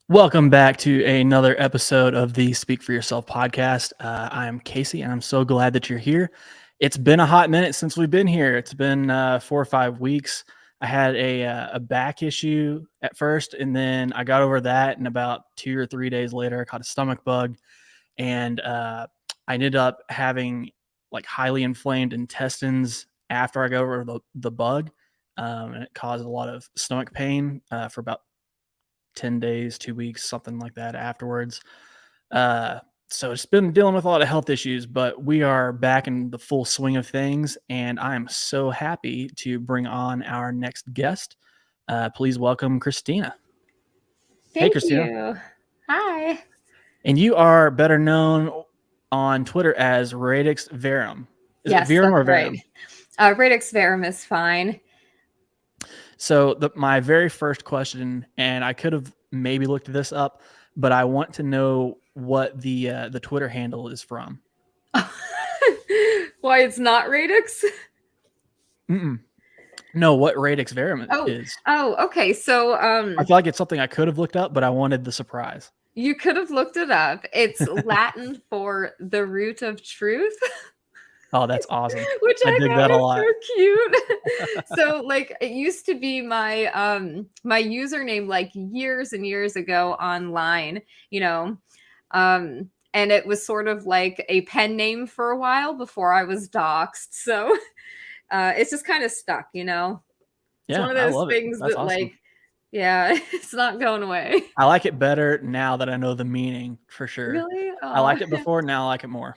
Welcome back to another episode of the Speak for Yourself podcast. I am Casey, and I'm so glad that you're here. It's been a hot minute since we've been here. It's been 4 or 5 weeks. I had a back issue at first, and then I got over that. And about 2 or 3 days later, I caught a stomach bug, and I ended up having like highly inflamed intestines after I got over the bug, and it caused a lot of stomach pain for about 10 days, 2 weeks, something like that afterwards. So it's been dealing with a lot of health issues, but we are back in the full swing of things. And I am so happy to bring on our next guest. Please welcome Christina. Hey, Thank Christina. you. Hi. And you are better known on Twitter as Radix Verum. Is it Yes, Verum that's or Verum? right. Radix Verum is fine. So my very first question, and I could have maybe looked this up, but I want to know what the Twitter handle is from. Why it's not Radix? No, what Radix Verum is. Okay. So I feel like it's something I could have looked up, but I wanted the surprise. you could have looked it up. It's Latin for the root of truth. Oh, that's awesome. Which I I dig thought that a was lot. so cute. So like it used to be my my username like years and years ago online, you know. And it was sort of like a pen name for a while before I was doxxed. So it's just kind of stuck, you know. It's Yeah, one of I those love it. things That's that awesome. like, yeah, it's not going away. I like it better now that I know the meaning for sure. Really? I Oh. liked it before, now I like it more.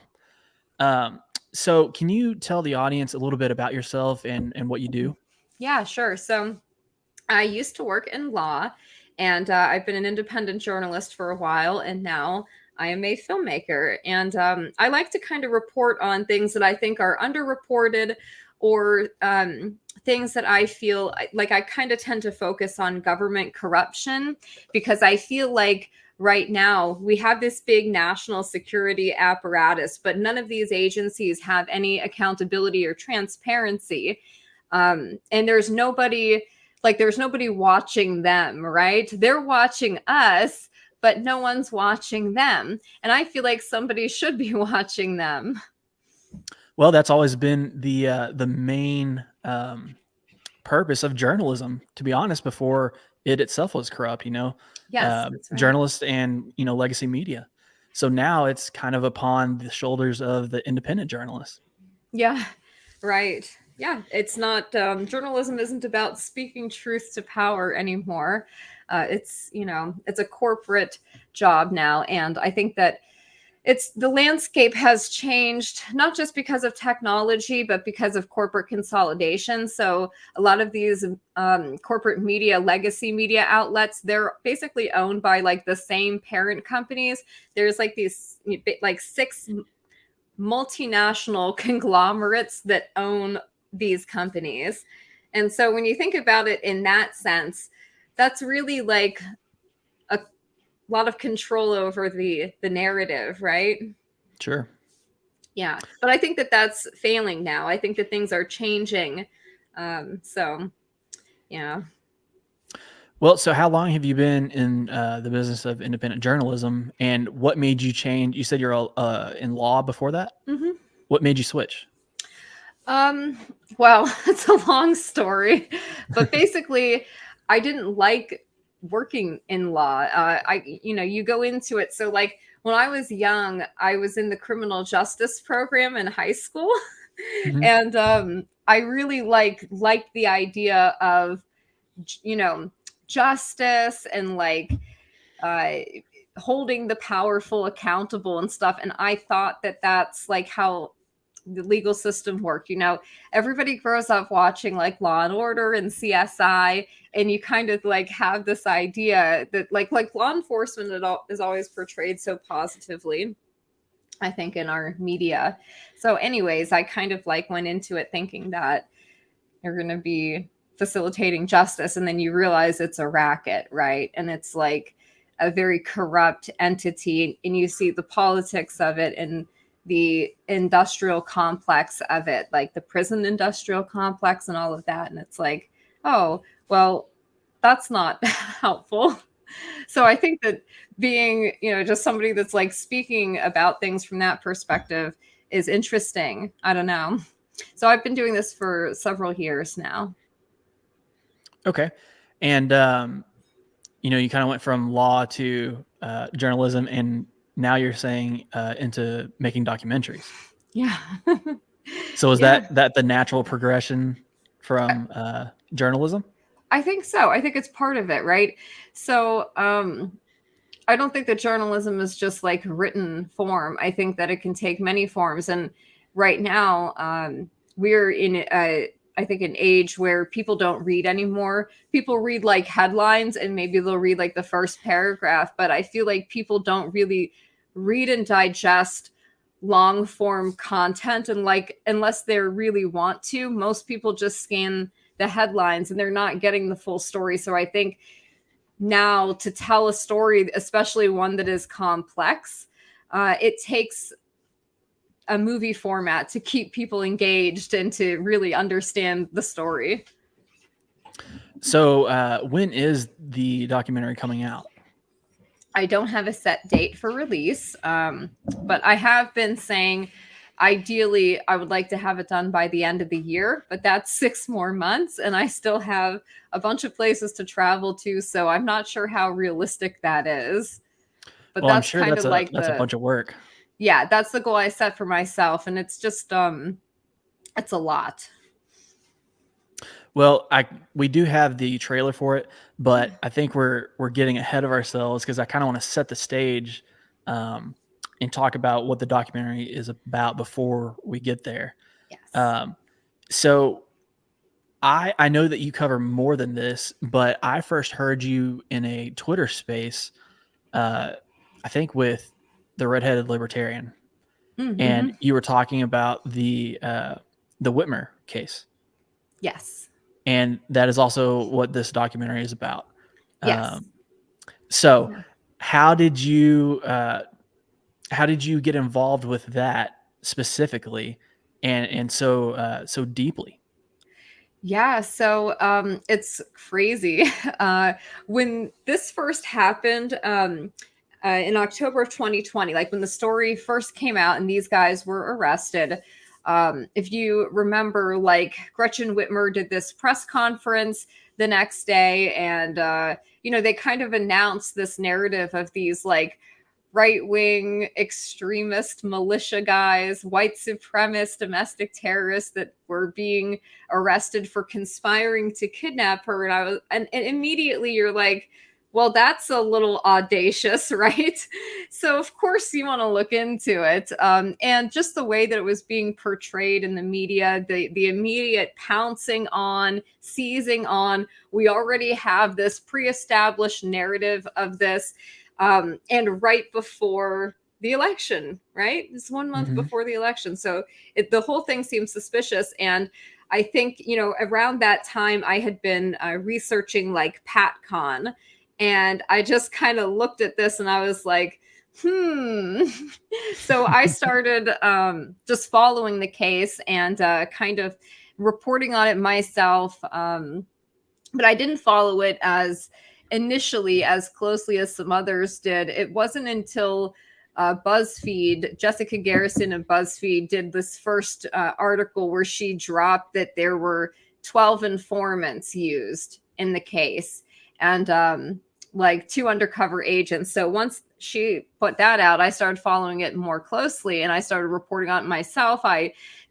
So can you tell the audience a little bit about yourself and what you do? Yeah, sure. So I used to work in law, and I've been an independent journalist for a while, and now I am a filmmaker. And I like to kind of report on things that I think are underreported or things that I feel like I kind of tend to focus on government corruption because I feel like right now we have this big national security apparatus, but none of these agencies have any accountability or transparency. And there's nobody watching them, right? They're watching us, but no one's watching them. And I feel like somebody should be watching them. Well, that's always been the main purpose of journalism, to be honest, before it itself was corrupt, Yes, that's right. journalists and, legacy media. So now it's kind of upon the shoulders of the independent journalists. Yeah, right. Yeah, it's not, journalism isn't about speaking truth to power anymore. It's a corporate job now. And I think that the landscape has changed not just because of technology but because of corporate consolidation. So a lot of these corporate media, legacy media outlets, they're basically owned by like the same parent companies. There's like these like 6 multinational conglomerates that own these companies. And so when you think about it in that sense, that's really like a lot of control over the narrative, right? Sure. Yeah, but I think that that's failing now. I think that things are changing. So yeah. Well, so how long have you been in the business of independent journalism, and what made you change? You said you're in law before that. Mm-hmm. What made you switch? Well, it's a long story, but basically I didn't like working in law. You go into it. So like when I was young, I was in the criminal justice program in high school. Mm-hmm. And I really liked the idea of, justice and like holding the powerful accountable and stuff. And I thought that that's like how the legal system worked. Everybody grows up watching like Law and Order and CSI, and you kind of like have this idea that like law enforcement is always portrayed so positively, I think, in our media. So anyways, I kind of like went into it thinking that you're going to be facilitating justice, and then you realize it's a racket, right? And it's like a very corrupt entity, and you see the politics of it and the industrial complex of it, like the prison industrial complex and all of that. And it's like, oh, well, that's not helpful. So I think that being, just somebody that's like speaking about things from that perspective is interesting. I don't know. So I've been doing this for several years now. Okay. And, you kind of went from law to journalism, and now you're saying into making documentaries. Yeah. So is Yeah. that the natural progression from journalism? I think so. I think it's part of it, right? So I don't think that journalism is just like written form. I think that it can take many forms. And right now, we're in, I think, an age where people don't read anymore. People read like headlines and maybe they'll read like the first paragraph. But I feel like people don't really read and digest long form content. And like, unless they really want to, most people just scan the headlines and they're not getting the full story. So I think now to tell a story, especially one that is complex, it takes a movie format to keep people engaged and to really understand the story. So when is the documentary coming out? I don't have a set date for release, but I have been saying ideally I would like to have it done by the end of the year, but that's 6 more months and I still have a bunch of places to travel to, so I'm not sure how realistic that is. But Well, I'm that's sure kind that's of like a bunch of work. yeah, that's the goal I set for myself, and it's just it's a lot. Well, we do have the trailer for it, but I think we're getting ahead of ourselves because I kind of want to set the stage and talk about what the documentary is about before we get there. Yes. So I know that you cover more than this, but I first heard you in a Twitter space, I think with the redheaded libertarian, and Mm-hmm. you were talking about the Whitmer case. Yes. And that is also what this documentary is about. Yes. So Yeah. how did you get involved with that specifically and so deeply? Yeah, so it's crazy. When this first happened in October of 2020, like when the story first came out and these guys were arrested, if you remember, like Gretchen Whitmer did this press conference the next day, and they kind of announced this narrative of these like right-wing extremist militia guys, white supremacist domestic terrorists that were being arrested for conspiring to kidnap her. And I was and immediately you're like, well, that's a little audacious, right? So of course you want to look into it. And just the way that it was being portrayed in the media, the immediate pouncing on, seizing on, we already have this pre-established narrative of this. And right before the election, right? It's 1 month Mm-hmm. before the election. So the whole thing seems suspicious. And I think, around that time, I had been researching like PatCon. And I just kind of looked at this and I was like, So I started just following the case and kind of reporting on it myself. But I didn't follow it as initially as closely as some others did. It wasn't until BuzzFeed, Jessica Garrison of BuzzFeed, did this first article where she dropped that there were 12 informants used in the case and like 2 undercover agents. So once she put that out, I started following it more closely and I started reporting on it myself.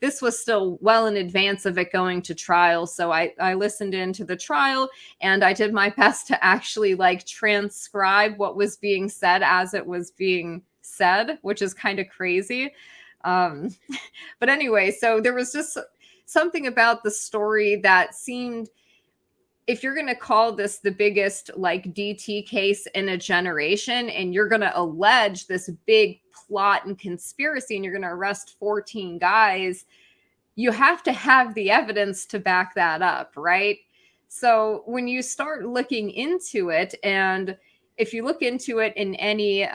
This was still well in advance of it going to trial. So I listened into the trial and I did my best to actually like transcribe what was being said as it was being said, which is kind of crazy. But anyway, so there was just something about the story that seemed, if you're going to call this the biggest like DT case in a generation and you're going to allege this big plot and conspiracy and you're going to arrest 14 guys, you have to have the evidence to back that up, right? So when you start looking into it, and if you look into it in any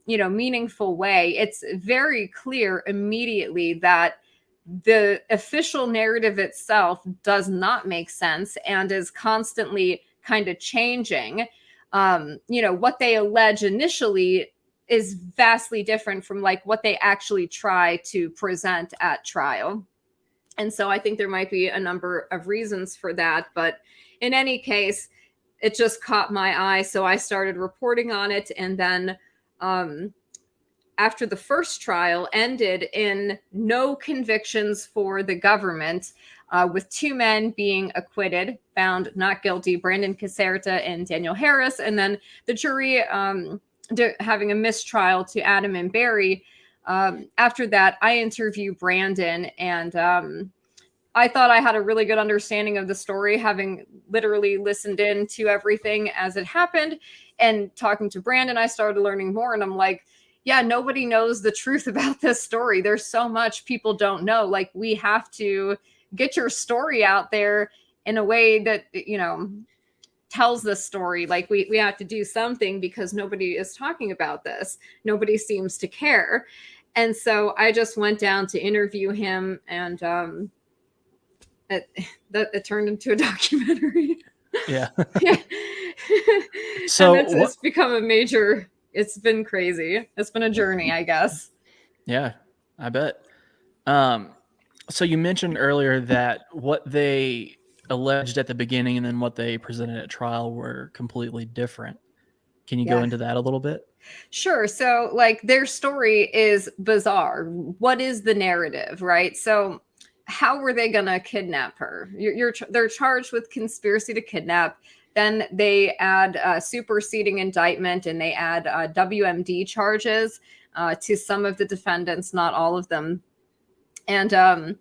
meaningful way, it's very clear immediately that the official narrative itself does not make sense and is constantly kind of changing. what they allege initially is vastly different from like what they actually try to present at trial. And so I think there might be a number of reasons for that. But in any case, it just caught my eye. So I started reporting on it. And then after the first trial ended in no convictions for the government, with 2 men being acquitted, found not guilty, Brandon Caserta and Daniel Harris, and then the jury having a mistrial to Adam and Barry. After that, I interviewed Brandon, and I thought I had a really good understanding of the story, having literally listened in to everything as it happened. And talking to Brandon, I started learning more, and I'm like, yeah, nobody knows the truth about this story. There's so much people don't know. Like, we have to get your story out there in a way that, tells the story. Like, we have to do something because nobody is talking about this. Nobody seems to care. And so I just went down to interview him, and it turned into a documentary. Yeah. So it's become a major, it's been crazy. It's been a journey, I guess. Yeah, I bet. So you mentioned earlier that what they alleged at the beginning and then what they presented at trial were completely different. Can you go into that a little bit? Sure. So, like, their story is bizarre. What is the narrative, right? So, how were they going to kidnap her? They're charged with conspiracy to kidnap. Then they add a superseding indictment, and they add WMD charges to some of the defendants, not all of them. And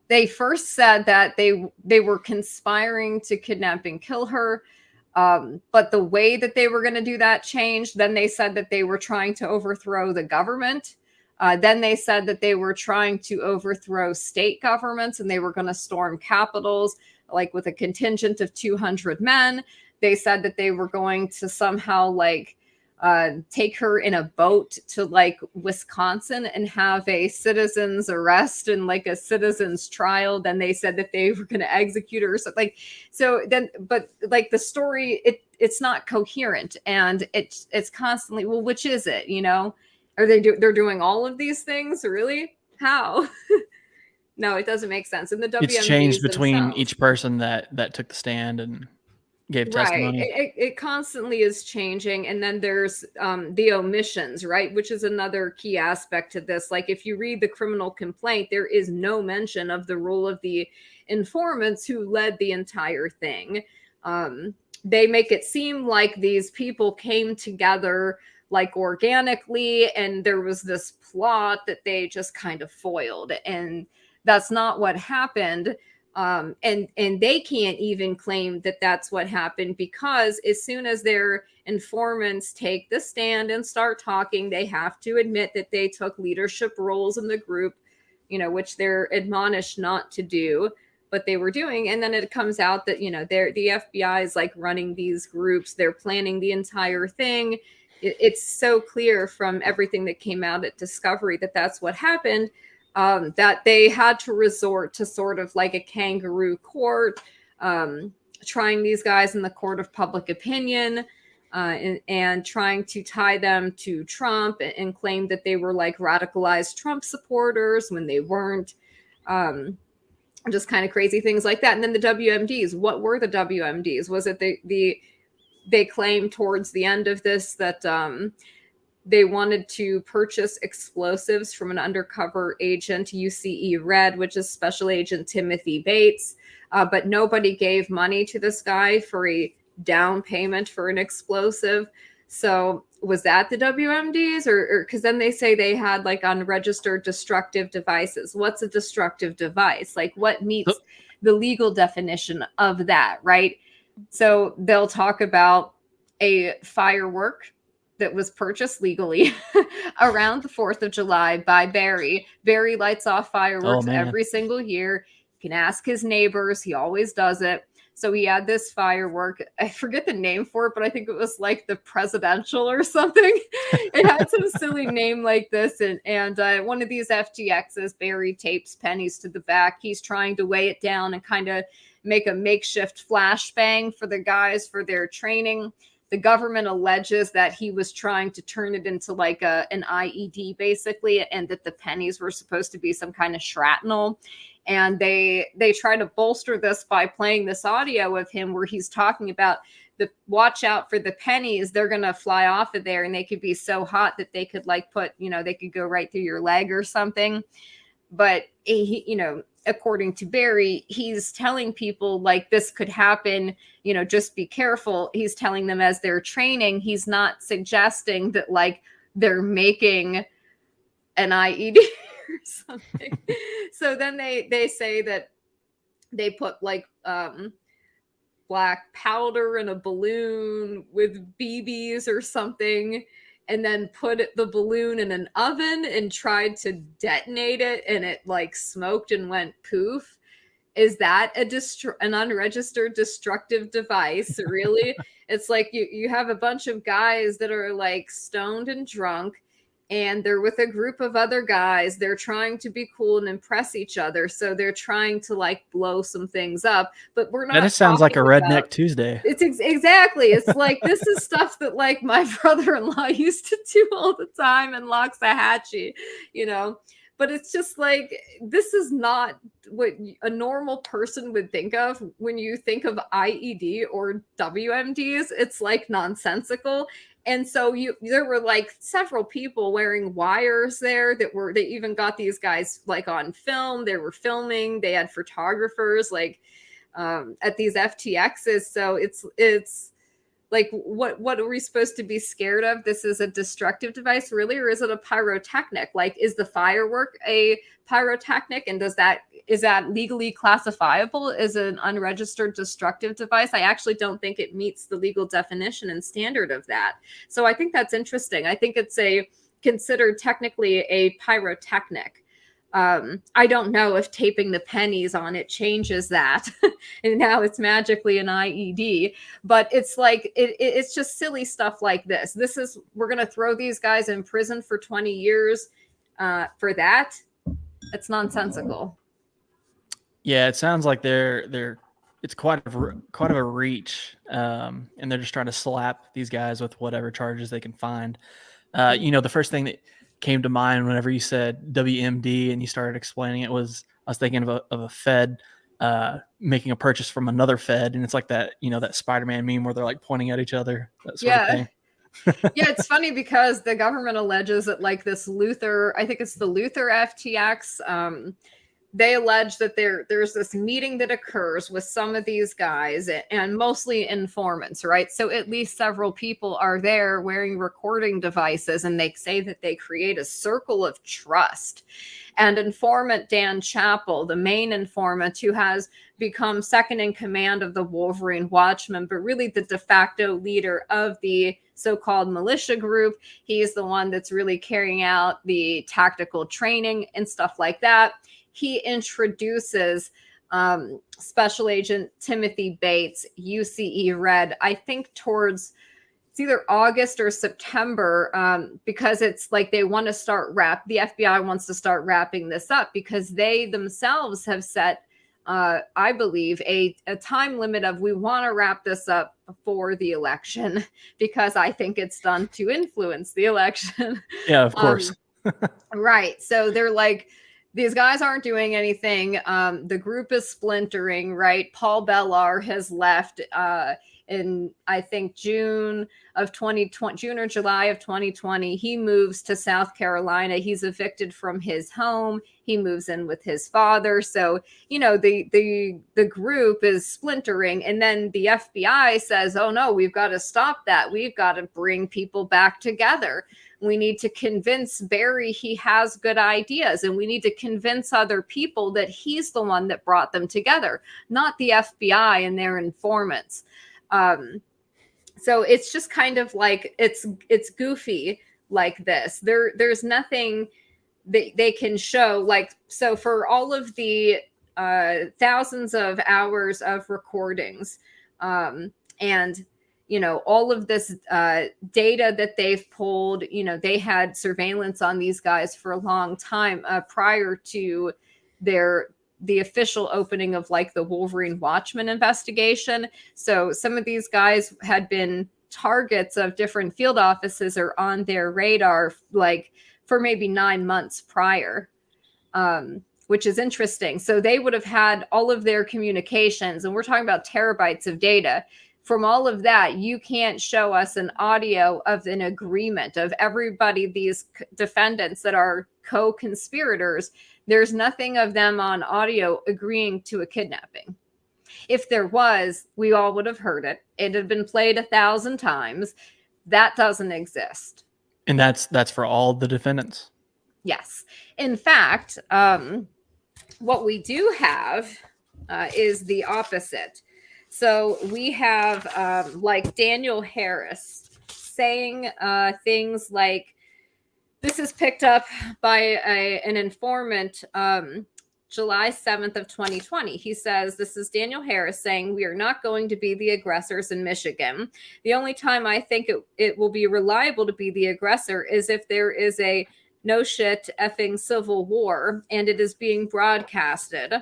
they first said that they were conspiring to kidnap and kill her. But the way that they were going to do that changed. Then they said that they were trying to overthrow the government. Then they said that they were trying to overthrow state governments, and they were going to storm capitals, like with a contingent of 200 men. They said that they were going to somehow take her in a boat to like Wisconsin and have a citizen's arrest and like a citizen's trial. Then they said that they were going to execute her. But like the story, it's not coherent, and it's constantly, well, which is it? They're doing all of these things? Really? How? No, it doesn't make sense. And the WMDs it's changed between themselves, each person that took the stand and gave testimony. Right. It constantly is changing. And then there's the omissions, right? Which is another key aspect to this. Like, if you read the criminal complaint, there is no mention of the role of the informants who led the entire thing. They make it seem like these people came together like organically, and there was this plot that they just kind of foiled. And that's not what happened. And they can't even claim that that's what happened, because as soon as their informants take the stand and start talking, they have to admit that they took leadership roles in the group, which they're admonished not to do, but they were doing. And then it comes out that, the FBI is like running these groups. They're planning the entire thing. It's so clear from everything that came out at Discovery that that's what happened. That they had to resort to sort of like a kangaroo court, trying these guys in the court of public opinion, and trying to tie them to Trump and claim that they were like radicalized Trump supporters when they weren't. Just kind of crazy things like that. And then the WMDs, what were the WMDs? Was it they claimed towards the end of this that they wanted to purchase explosives from an undercover agent, UCE Red, which is Special Agent Timothy Bates. But nobody gave money to this guy for a down payment for an explosive. So was that the WMDs? Or because then they say they had like unregistered destructive devices. What's a destructive device? Like, what meets the legal definition of that, right? So they'll talk about a firework that was purchased legally around the 4th of July by Barry. Barry lights off fireworks every single year. You can ask his neighbors. He always does it. So he had this firework. I forget the name for it, but I think it was like the presidential or something. It had some silly name like this. And one of these FTXs, Barry tapes pennies to the back. He's trying to weigh it down and kind of make a makeshift flashbang for the guys for their training. The government alleges that he was trying to turn it into like an IED, basically, and that the pennies were supposed to be some kind of shrapnel. And they try to bolster this by playing this audio of him where he's talking about the watch out for the pennies. They're going to fly off of there and they could be so hot that they could like put, they could go right through your leg or something. But he, according to Barry, he's telling people like this could happen, just be careful. He's telling them as they're training. He's not suggesting that like they're making an IED or something. So then they say that they put like black powder in a balloon with BBs or something, and then put the balloon in an oven and tried to detonate it, and it like smoked and went poof. Is that an unregistered destructive device? Really? It's like you have a bunch of guys that are like stoned and drunk, and they're with a group of other guys. They're trying to be cool and impress each other. So they're trying to like blow some things up, but we're not. That just sounds like a redneck Tuesday. It's exactly. It's like, this is stuff that like my brother-in-law used to do all the time in Loxahatchee, but it's just like, this is not what a normal person would think of when you think of IED or WMDs. It's like nonsensical. And so there were like several people wearing wires there they even got these guys like on film. They were filming. They had photographers like at these FTXs. So it's like, what are we supposed to be scared of? This is a destructive device, really? Or is it a pyrotechnic? Like, is the firework a pyrotechnic? And is that legally classifiable as an unregistered destructive device? I actually don't think it meets the legal definition and standard of that. So I think that's interesting. I think it's considered technically a pyrotechnic. I don't know if taping the pennies on it changes that and now it's magically an IED, but it's like, it's just silly stuff like this. We're going to throw these guys in prison for 20 years for that. It's nonsensical. Yeah, it sounds like it's quite of a reach, and they're just trying to slap these guys with whatever charges they can find. The first thing that came to mind whenever you said WMD and you started explaining it was, I was thinking of a Fed making a purchase from another Fed, and it's like that, that Spider-Man meme where they're like pointing at each other, that sort of thing. Yeah, it's funny because the government alleges that like this Luther, I think it's the Luther FTX, they allege that there's this meeting that occurs with some of these guys and mostly informants, right? So at least several people are there wearing recording devices, and they say that they create a circle of trust. And informant Dan Chappell, the main informant who has become second in command of the Wolverine Watchmen, but really the de facto leader of the so-called militia group, he's the one that's really carrying out the tactical training and stuff like that. He introduces Special Agent Timothy Bates, UCE Red, I think towards, it's either August or September, because it's like they want to the FBI wants to start wrapping this up because they themselves have set, I believe, a time limit of, we want to wrap this up before the election because I think it's done to influence the election. Yeah, of course. Right. So they're like, these guys aren't doing anything. The group is splintering, right? Paul Bellar has left in, I think, June or July of 2020. He moves to South Carolina. He's evicted from his home. He moves in with his father. So, the group is splintering. And then the FBI says, oh, no, we've got to stop that. We've got to bring people back together. We need to convince Barry he has good ideas, and we need to convince other people that he's the one that brought them together, not the FBI and their informants. So it's just kind of like, it's goofy like this. There's nothing they can show. Like, so for all of the thousands of hours of recordings, and all of this data that they've pulled, they had surveillance on these guys for a long time prior to their the official opening of like the Wolverine Watchman investigation. So some of these guys had been targets of different field offices or on their radar like for maybe 9 months prior, which is interesting. So they would have had all of their communications, and we're talking about terabytes of data. From all of that, you can't show us an audio of an agreement of everybody, these defendants that are co-conspirators. There's nothing of them on audio agreeing to a kidnapping. If there was, we all would have heard it. It had been played 1,000 times. That doesn't exist. And that's for all the defendants? Yes. In fact, what we do have is the opposite. So we have like Daniel Harris saying things like, this is picked up by an informant July 7th of 2020. He says, this is Daniel Harris saying, we are not going to be the aggressors in Michigan. The only time I think it will be reliable to be the aggressor is if there is a no shit effing civil war and it is being broadcasted.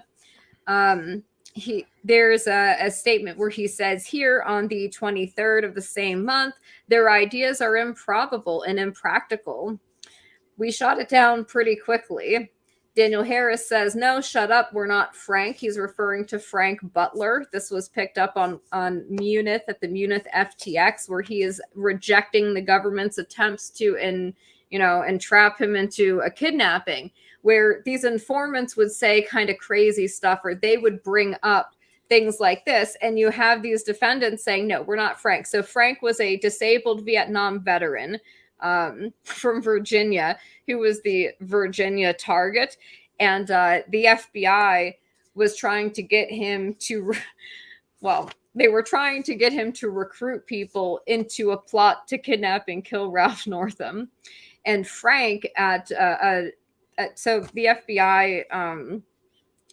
There's a statement where he says here on the 23rd of the same month, their ideas are improbable and impractical. We shot it down pretty quickly. Daniel Harris says, no, shut up. We're not Frank. He's referring to Frank Butler. This was picked up on Munith at the Munith FTX, where he is rejecting the government's attempts to entrap him into a kidnapping, where these informants would say kind of crazy stuff, or they would bring up things like this. And you have these defendants saying, no, we're not Frank. So Frank was a disabled Vietnam veteran from Virginia, who was the Virginia target. And the FBI was trying to get him to, they were trying to get him to recruit people into a plot to kidnap and kill Ralph Northam. And Frank so the FBI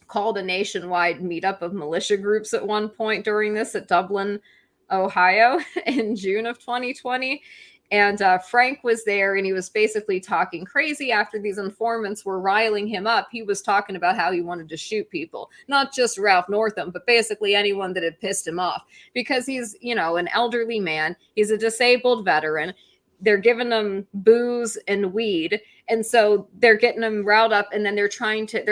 called a nationwide meetup of militia groups at one point during this at Dublin, Ohio in June of 2020. And Frank was there, and he was basically talking crazy after these informants were riling him up. He was talking about how he wanted to shoot people, not just Ralph Northam, but basically anyone that had pissed him off, because he's, an elderly man. He's a disabled veteran. They're giving him booze and weed. And so they're getting him riled up, and then they're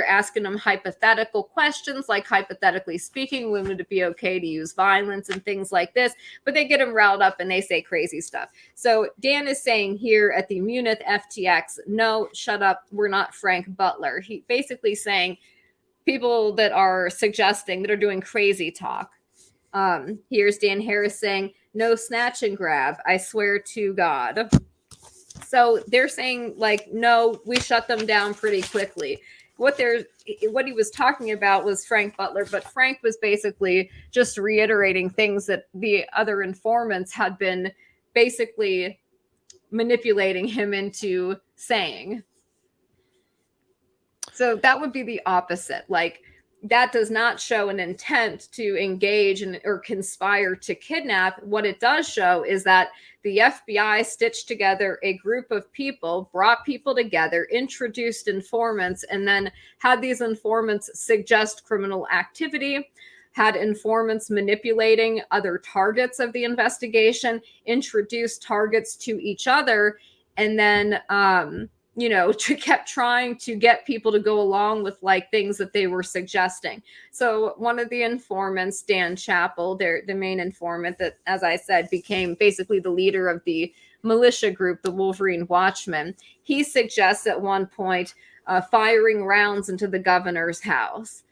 asking him hypothetical questions, like, hypothetically speaking, would it be okay to use violence and things like this? But they get him riled up and they say crazy stuff. So Dan is saying here at the Munith FTX, no, shut up. We're not Frank Butler. He basically saying people that are suggesting that are doing crazy talk. Here's Dan Harris saying, no snatch and grab. I swear to God. So they're saying, like, no, we shut them down pretty quickly. What he was talking about was Frank Butler, but Frank was basically just reiterating things that the other informants had been basically manipulating him into saying. So that would be the opposite. Like, that does not show an intent to engage or conspire to kidnap. What it does show is that the FBI stitched together a group of people, brought people together, introduced informants, and then had these informants suggest criminal activity, had informants manipulating other targets of the investigation, introduced targets to each other, and then kept trying to get people to go along with like things that they were suggesting. So one of the informants, Dan Chappell, the main informant that, as I said, became basically the leader of the militia group, the Wolverine Watchmen, he suggests at one point firing rounds into the governor's house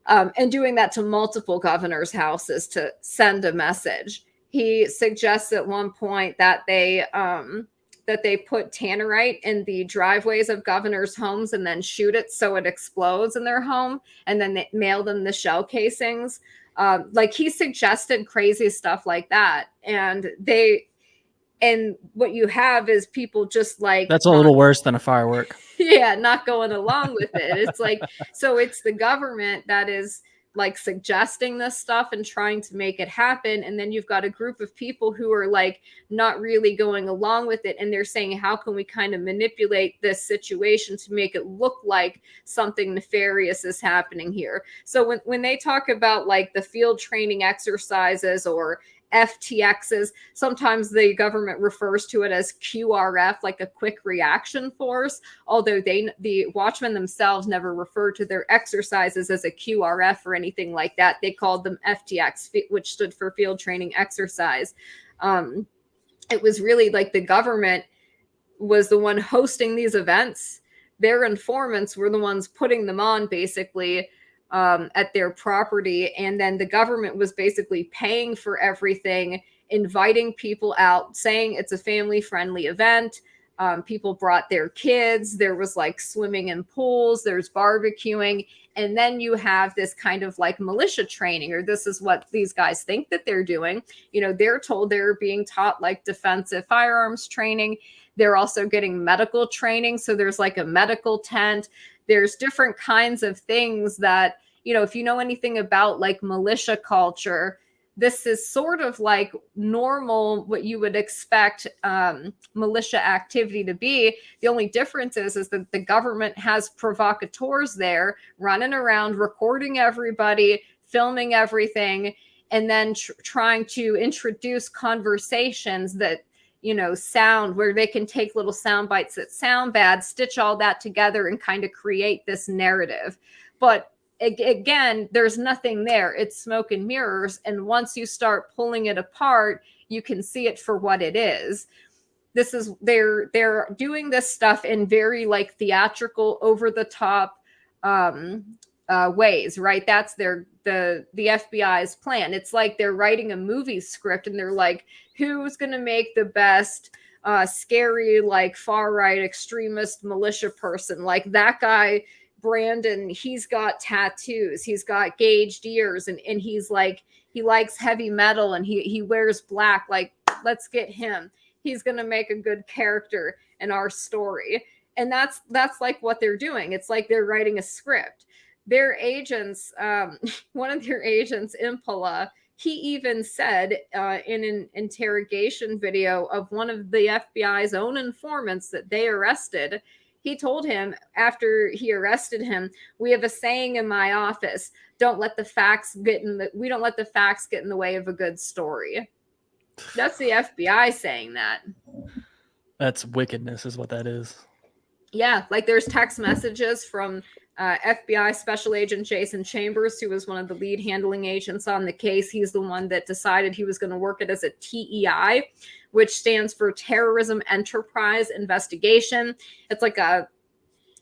and doing that to multiple governors' houses to send a message. He suggests at one point that they put tannerite in the driveways of governors' homes and then shoot it so it explodes in their home, and then they mail them the shell casings. Like, he suggested crazy stuff like that. And what you have is people just like... That's a little worse than a firework. Yeah, not going along with it. It's like, so it's the government that is like suggesting this stuff and trying to make it happen. And then you've got a group of people who are like not really going along with it. And they're saying, how can we kind of manipulate this situation to make it look like something nefarious is happening here? So when they talk about like the field training exercises or FTXs, sometimes the government refers to it as QRF, like a quick reaction force, although the Watchmen themselves never referred to their exercises as a QRF or anything like that. They called them FTX, which stood for field training exercise. It was really like the government was the one hosting these events. Their informants were the ones putting them on, basically, at their property. And then the government was basically paying for everything, inviting people out, saying it's a family-friendly event. People brought their kids. There was like swimming in pools. There's barbecuing. And then you have this kind of like militia training, or this is what these guys think that they're doing. You know, they're told they're being taught like defensive firearms training. They're also getting medical training. So there's like a medical tent. There's different kinds of things that, you know, if you know anything about like militia culture, this is sort of like normal, what you would expect militia activity to be. The only difference is that the government has provocateurs there running around, recording everybody, filming everything, and then trying to introduce conversations that, you know, sound, where they can take little sound bites that sound bad, stitch all that together and kind of create this narrative. But again, there's nothing there. It's smoke and mirrors. And once you start pulling it apart, you can see it for what it is. They're doing this stuff in very like theatrical, over the top ways, right? That's the FBI's plan. It's like they're writing a movie script and they're like, who's going to make the best scary, like far right extremist militia person? Like that guy, Brandon, he's got tattoos, he's got gauged ears, and he's like, he likes heavy metal and he wears black. Like, let's get him. He's going to make a good character in our story. And that's like what they're doing. It's like they're writing a script. Their agents, one of their agents, Impala, he even said in an interrogation video of one of the FBI's own informants that they arrested, he told him after he arrested him, "We have a saying in my office: we don't let the facts get in the way of a good story." That's the FBI saying that. That's wickedness, is what that is. Yeah, like there's text messages from FBI Special Agent Jason Chambers, who was one of the lead handling agents on the case. He's the one that decided he was going to work it as a TEI, which stands for Terrorism Enterprise Investigation. It's like a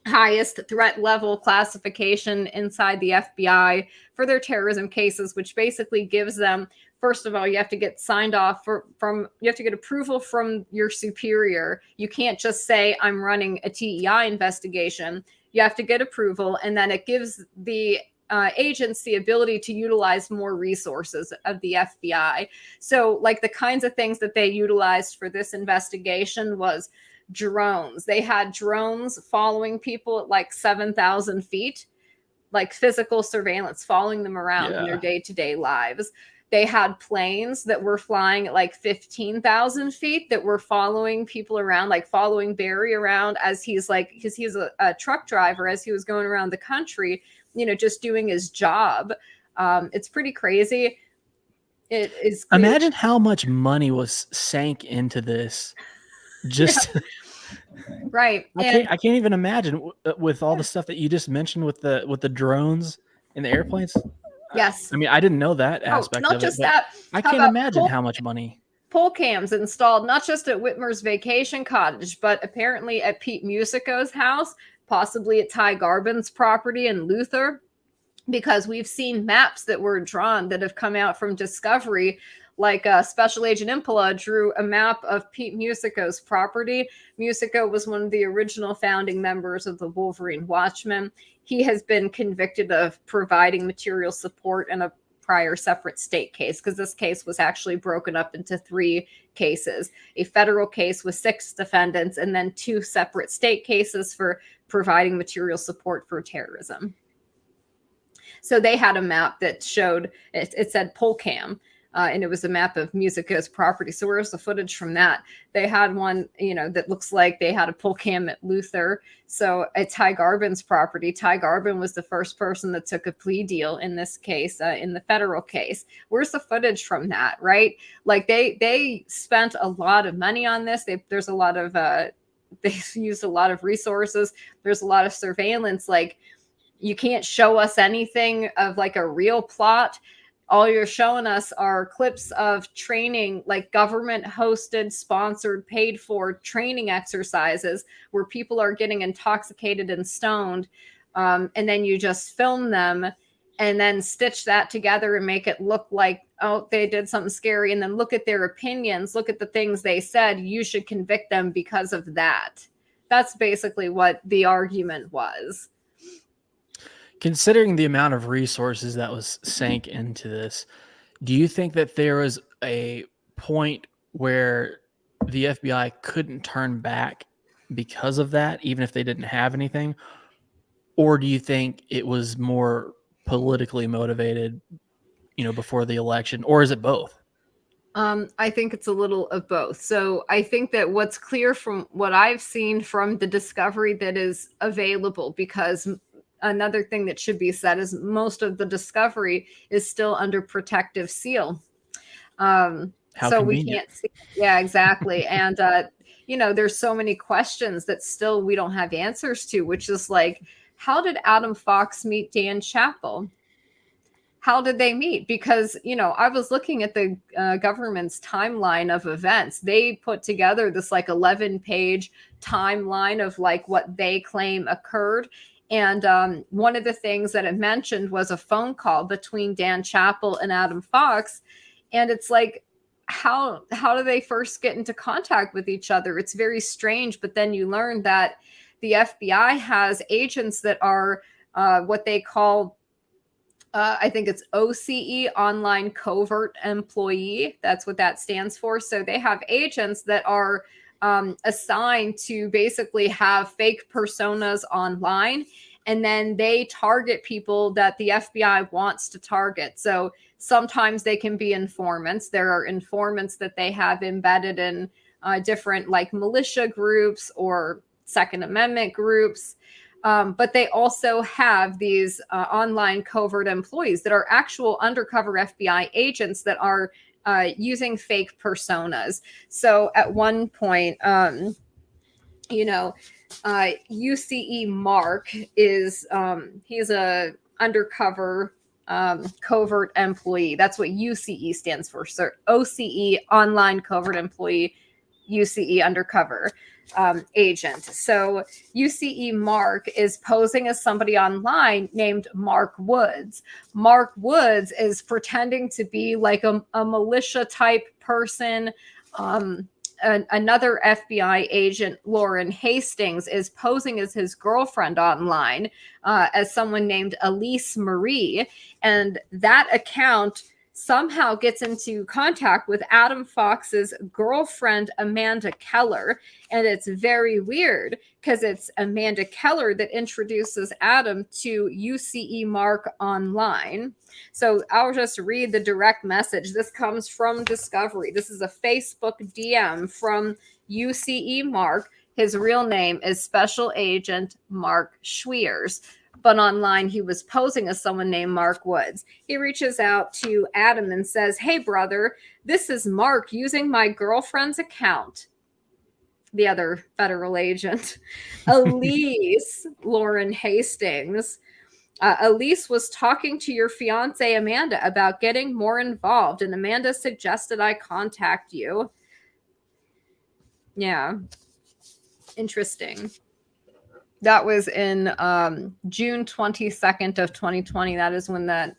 highest threat level classification inside the FBI for their terrorism cases, which basically gives them, first of all, you have to get signed off you have to get approval from your superior. You can't just say, I'm running a TEI investigation. You have to get approval, and then it gives the agents the ability to utilize more resources of the FBI. So like the kinds of things that they utilized for this investigation was drones. They had drones following people at like 7,000 feet, like physical surveillance, following them around in their day-to-day lives. They had planes that were flying at like 15,000 feet that were following people around, like following Barry around as he's like, because he's a truck driver, as he was going around the country, you know, just doing his job. It's pretty crazy. It is. Imagine how much money was sank into this. Just right. I can't even imagine with all the stuff that you just mentioned with the drones and the airplanes. Yes. I mean, I didn't know that aspect not of just it. that. I can't imagine how much money. Pole cams installed not just at Whitmer's vacation cottage, but apparently at Pete Musico's house, possibly at Ty Garbin's property in Luther, because we've seen maps that were drawn that have come out from Discovery. Like Special Agent Impala drew a map of Pete Musico's property. Musico was one of the original founding members of the Wolverine Watchmen. He has been convicted of providing material support in a prior separate state case, because this case was actually broken up into 3 cases: a federal case with 6 defendants, and then 2 separate state cases for providing material support for terrorism. So they had a map that showed, it said Polcam, and it was a map of Musica's property. So where's the footage from that? They had one, that looks like they had a Polcam at Luther. So at Ty Garbin's property, Ty Garbin was the first person that took a plea deal in this case, in the federal case. Where's the footage from that, right? Like they spent a lot of money on this. There's a lot of, they used a lot of resources. There's a lot of surveillance. Like, you can't show us anything of like a real plot. All you're showing us are clips of training, like government hosted, sponsored, paid for training exercises where people are getting intoxicated and stoned. And then you just film them and then stitch that together and make it look like, oh, they did something scary. And then look at their opinions, look at the things they said. You should convict them because of that. That's basically what the argument was. Considering the amount of resources that was sank into this, do you think that there was a point where the FBI couldn't turn back because of that, even if they didn't have anything? Or do you think it was more politically motivated, before the election? Or is it both? I think it's a little of both. So I think that what's clear from what I've seen from the discovery that is available, because another thing that should be said is most of the discovery is still under protective seal. How so convenient. We can't see. Yeah, exactly. And, there's so many questions that still we don't have answers to, which is like, how did Adam Fox meet Dan Chappell? How did they meet? Because, I was looking at the government's timeline of events. They put together this like 11-page timeline of like what they claim occurred. And one of the things that it mentioned was a phone call between Dan Chappell and Adam Fox. And it's like, how do they first get into contact with each other? It's very strange. But then you learn that the FBI has agents that are what they call, I think it's OCE, Online Covert Employee. That's what that stands for. So they have agents that are assigned to basically have fake personas online, and then they target people that the FBI wants to target. So sometimes they can be informants. There are informants that they have embedded in different like militia groups or Second Amendment groups. But they also have these online covert employees that are actual undercover FBI agents that are using fake personas. So at one point, UCE Mark is, he's a undercover covert employee. That's what UCE stands for. So OCE, Online Covert Employee, UCE undercover agent. So UCE Mark is posing as somebody online named Mark Woods. Mark Woods is pretending to be like a militia type person. Another FBI agent, Lauren Hastings, is posing as his girlfriend online as someone named Elise Marie. And that account somehow gets into contact with Adam Fox's girlfriend, Amanda Keller. And it's very weird because it's Amanda Keller that introduces Adam to UCE Mark online. So I'll just read the direct message. This comes from Discovery. This is a Facebook DM from UCE Mark. His real name is Special Agent Mark Schwiers, but online he was posing as someone named Mark Woods. He reaches out to Adam and says, "Hey, brother, this is Mark using my girlfriend's account." The other federal agent, Elise, Lauren Hastings. Elise was talking to your fiance, Amanda, about getting more involved, and Amanda suggested I contact you. Yeah. Interesting. That was in June 22nd of 2020. That is when that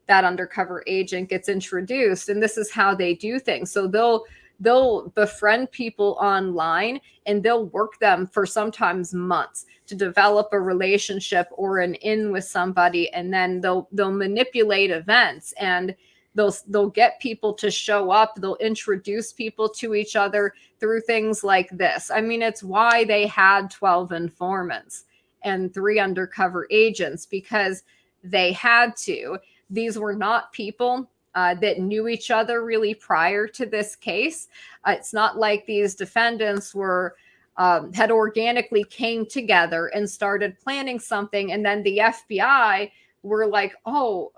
undercover agent gets introduced. And this is how they do things. So they'll befriend people online and they'll work them for sometimes months to develop a relationship or an in with somebody. And then they'll manipulate events and they'll get people to show up. They'll introduce people to each other through things like this. I mean, it's why they had 12 informants and 3 undercover agents, because They had to. These were not people that knew each other really prior to this case. It's not like these defendants were had organically came together and started planning something, and then the FBI were like, oh,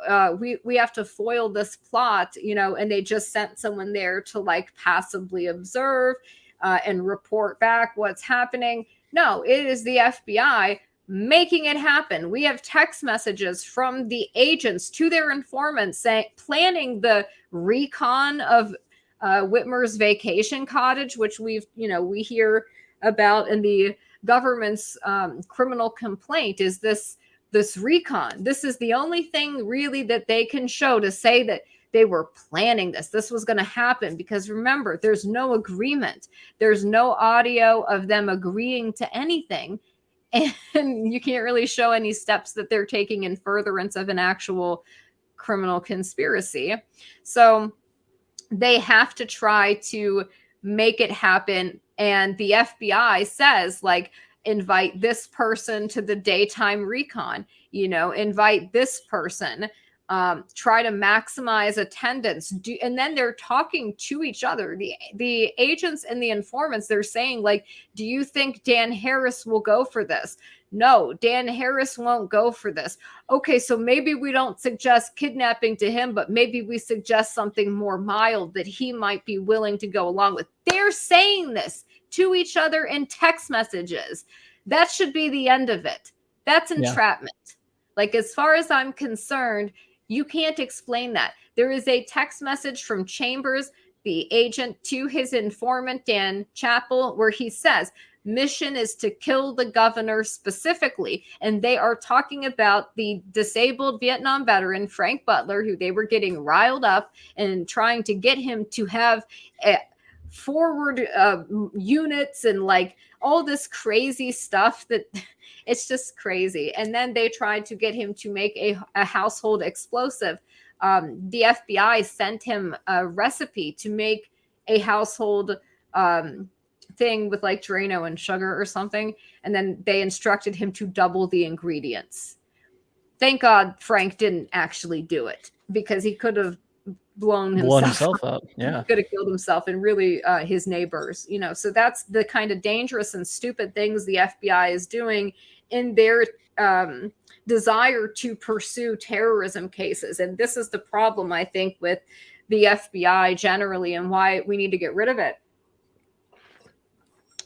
we have to foil this plot, and they just sent someone there to like passively observe and report back what's happening. No, it is the FBI making it happen. We have text messages from the agents to their informants planning the recon of Whitmer's vacation cottage, which we hear about in the government's criminal complaint, is this recon. This is the only thing really that they can show to say that they were planning this. This was going to happen, because remember, there's no agreement. There's no audio of them agreeing to anything. And you can't really show any steps that they're taking in furtherance of an actual criminal conspiracy. So they have to try to make it happen. And the FBI says, like, invite this person to the daytime recon, invite this person, try to maximize attendance. And then they're talking to each other. The agents and the informants, they're saying, like, do you think Dan Harris will go for this? No, Dan Harris won't go for this. Okay, so maybe we don't suggest kidnapping to him, but maybe we suggest something more mild that he might be willing to go along with. They're saying this to each other in text messages. That should be the end of it. That's entrapment. Yeah. Like, as far as I'm concerned, you can't explain that. There is a text message from Chambers, the agent, to his informant, Dan Chappell, where he says, mission is to kill the governor specifically. And they are talking about the disabled Vietnam veteran, Frank Butler, who they were getting riled up and trying to get him to have forward units and like all this crazy stuff that it's just crazy. And then they tried to get him to make a household explosive. The FBI sent him a recipe to make a household thing with like Drano and sugar or something. And then they instructed him to double the ingredients. Thank God Frank didn't actually do it, because he could have blown himself up. Yeah, could have killed himself and really his neighbors. So that's the kind of dangerous and stupid things the FBI is doing in their desire to pursue terrorism cases. And this is the problem, I think, with the FBI generally, and why we need to get rid of it.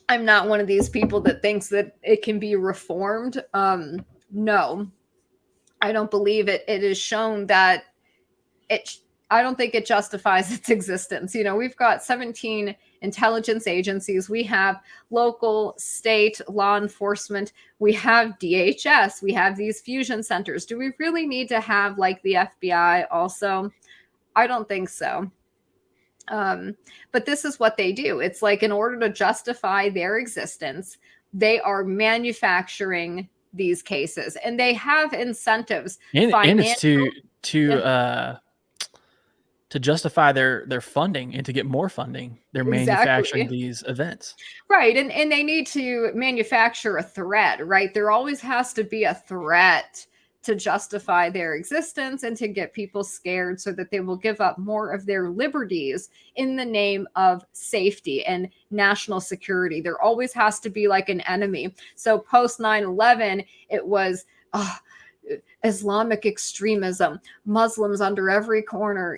I'm not one of these people that thinks that it can be reformed. No, I don't believe it. It is shown that I don't think it justifies its existence. We've got 17 intelligence agencies. We have local, state law enforcement. We have DHS. We have these fusion centers. Do we really need to have like the FBI also? I don't think so. But this is what they do. It's like, in order to justify their existence, they are manufacturing these cases, and they have incentives. And it's to justify their funding and to get more funding. They're manufacturing these events. Right. And they need to manufacture a threat, right? There always has to be a threat to justify their existence and to get people scared so that they will give up more of their liberties in the name of safety and national security. There always has to be like an enemy. So post 9/11, it was Islamic extremism, Muslims under every corner,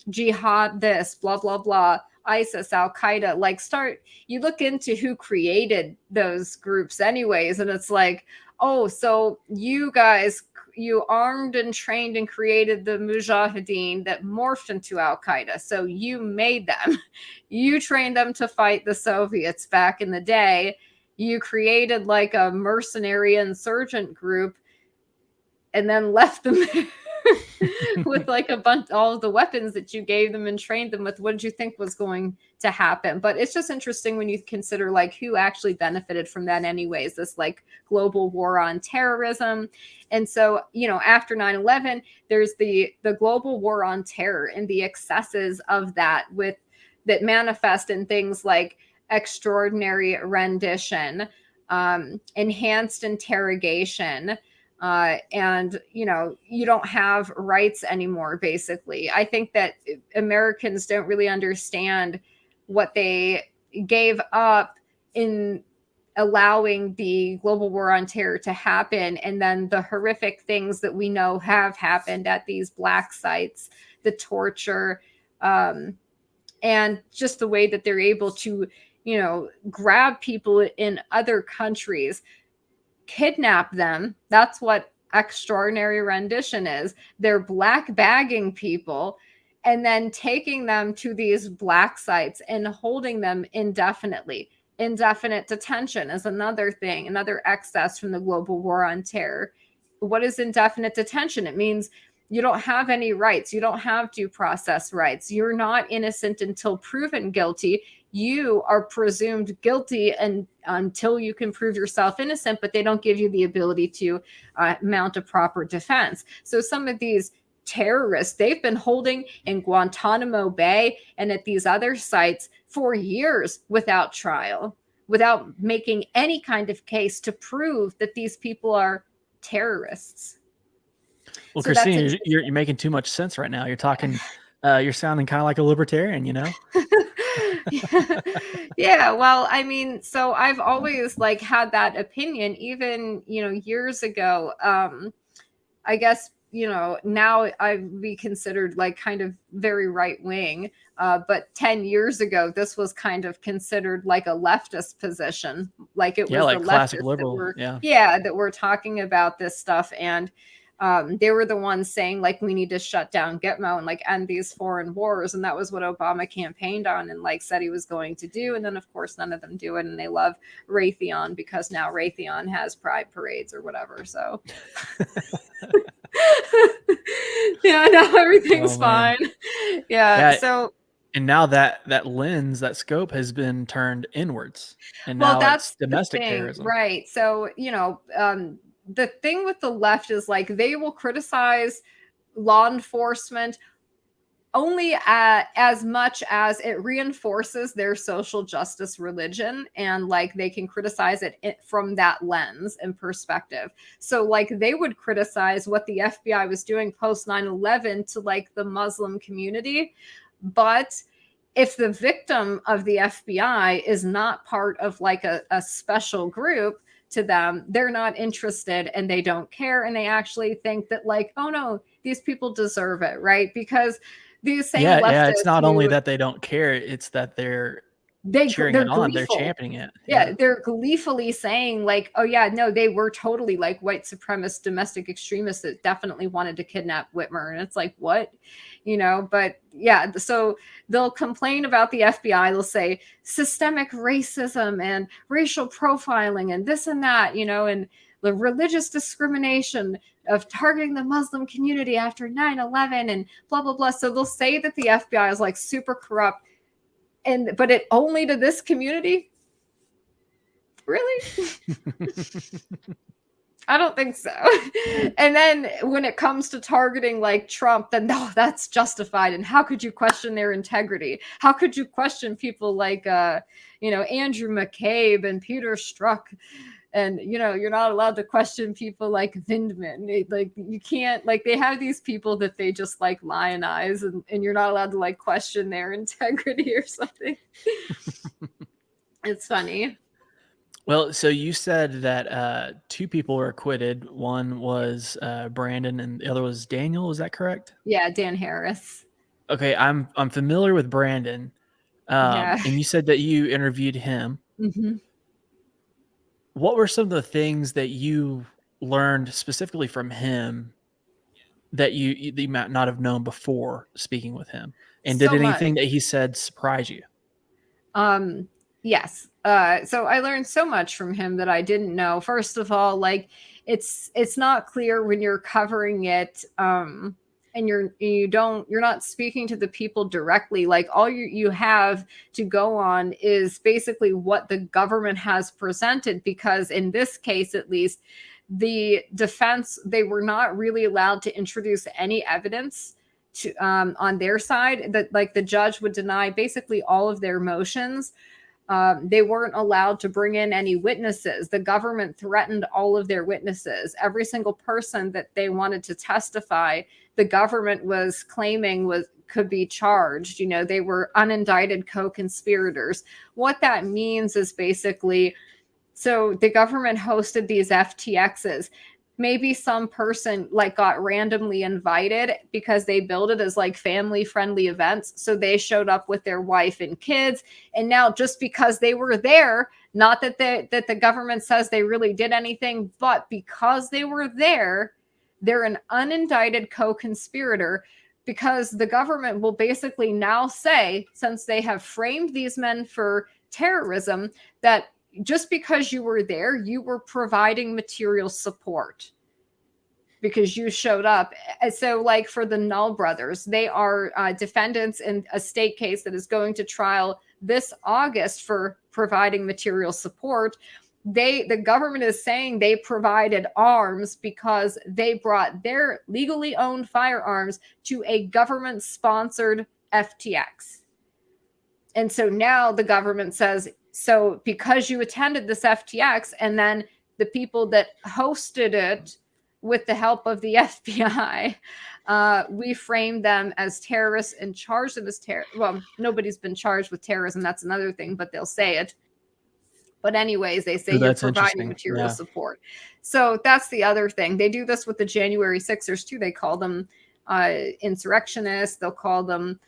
jihad, this, blah, blah, blah, ISIS, Al-Qaeda, you look into who created those groups anyways, and it's like, oh, so you guys, you armed and trained and created the Mujahideen that morphed into Al-Qaeda. So you made them. You trained them to fight the Soviets back in the day. You created like a mercenary insurgent group and then left them with like all of the weapons that you gave them and trained them with. What did you think was going to happen? But it's just interesting when you consider like who actually benefited from that anyways, this like global war on terrorism. And so, after 9/11, there's the global war on terror and the excesses of that that manifest in things like extraordinary rendition, enhanced interrogation, And you don't have rights anymore. Basically, I think that Americans don't really understand what they gave up in allowing the global war on terror to happen, and then the horrific things that we know have happened at these black sites, the torture, and just the way that they're able to grab people in other countries, kidnap them. That's what extraordinary rendition is. They're black bagging people and then taking them to these black sites and holding them indefinitely. Indefinite detention is another thing, another excess from the global war on terror. What is indefinite detention? It means you don't have any rights. You don't have due process rights. You're not innocent until proven guilty. You are presumed guilty and until you can prove yourself innocent, but they don't give you the ability to mount a proper defense. So some of these terrorists, they've been holding in Guantanamo Bay and at these other sites for years without trial, without making any kind of case to prove that these people are terrorists. Well, so Christina, you're making too much sense right now. You're talking, you're sounding kind of like a libertarian, Yeah, well, I mean, so I've always had that opinion, even years ago. I guess now I'd be considered kind of very right wing, but 10 years ago this was kind of considered like a leftist position, it was like the classic leftists liberal, that were talking about this stuff, and they were the ones saying we need to shut down Gitmo and end these foreign wars, and that was what Obama campaigned on and said he was going to do. And then of course none of them do it, and they love Raytheon because now Raytheon has pride parades or whatever. So yeah, now everything's fine. Yeah. So and now that lens, that scope has been turned inwards, and well, now that's it's domestic terrorism, right? So the thing with the left is they will criticize law enforcement only as much as it reinforces their social justice religion, and they can criticize it from that lens and perspective. So they would criticize what the FBI was doing post 9/11 to the Muslim community, but if the victim of the FBI is not part of a special group to them, they're not interested and they don't care, and they actually think that oh no, these people deserve it, right? Because these same leftists, it's not only that they don't care, it's that they're cheering it on, they're championing it. Yeah, they're gleefully saying oh yeah, no, they were totally white supremacist domestic extremists that definitely wanted to kidnap Whitmer. And it's what, but yeah, so they'll complain about the FBI. They'll say systemic racism and racial profiling and this and that, and the religious discrimination of targeting the Muslim community after 9/11 and blah, blah, blah. So they'll say that the FBI is super corrupt, but it only to this community? Really? I don't think so. And then when it comes to targeting Trump, then no, that's justified. And how could you question their integrity? How could you question people Andrew McCabe and Peter Strzok? And you're not allowed to question people like Vindman. You can't, they have these people that they just lionize, and you're not allowed to question their integrity or something. It's funny. Well, so you said that 2 people were acquitted. One was Brandon, and the other was Daniel. Is that correct? Yeah, Dan Harris. Okay, I'm familiar with Brandon. And you said that you interviewed him. Mm-hmm. What were some of the things that you learned specifically from him that you might not have known before speaking with him? And did anything that he said surprise you? Yes. So I learned so much from him that I didn't know. First of all, it's not clear when you're covering it, and you're not speaking to the people directly. All you have to go on is basically what the government has presented, because in this case, at least, the defense, they were not really allowed to introduce any evidence to on their side. That the judge would deny basically all of their motions. They weren't allowed to bring in any witnesses. The government threatened all of their witnesses. Every single person that they wanted to testify, the government was claiming could be charged. They were unindicted co-conspirators. What that means is basically, so the government hosted these FTXs. Maybe some person got randomly invited because they billed it as family friendly events. So they showed up with their wife and kids. And now just because they were there, not that the government says they really did anything, but because they were there, they're an unindicted co-conspirator, because the government will basically now say, since they have framed these men for terrorism, that just because you were there, you were providing material support because you showed up. So for the Null brothers, they are defendants in a state case that is going to trial this August for providing material support. The government is saying they provided arms because they brought their legally owned firearms to a government-sponsored FTX. And so now the government says, so because you attended this FTX, and then the people that hosted it with the help of the FBI, we framed them as terrorists and charged them as well, nobody's been charged with terrorism. That's another thing, but they'll say it. But anyways, they say you're providing material support. So that's the other thing. They do this with the January 6ers too. They call them insurrectionists. They'll call them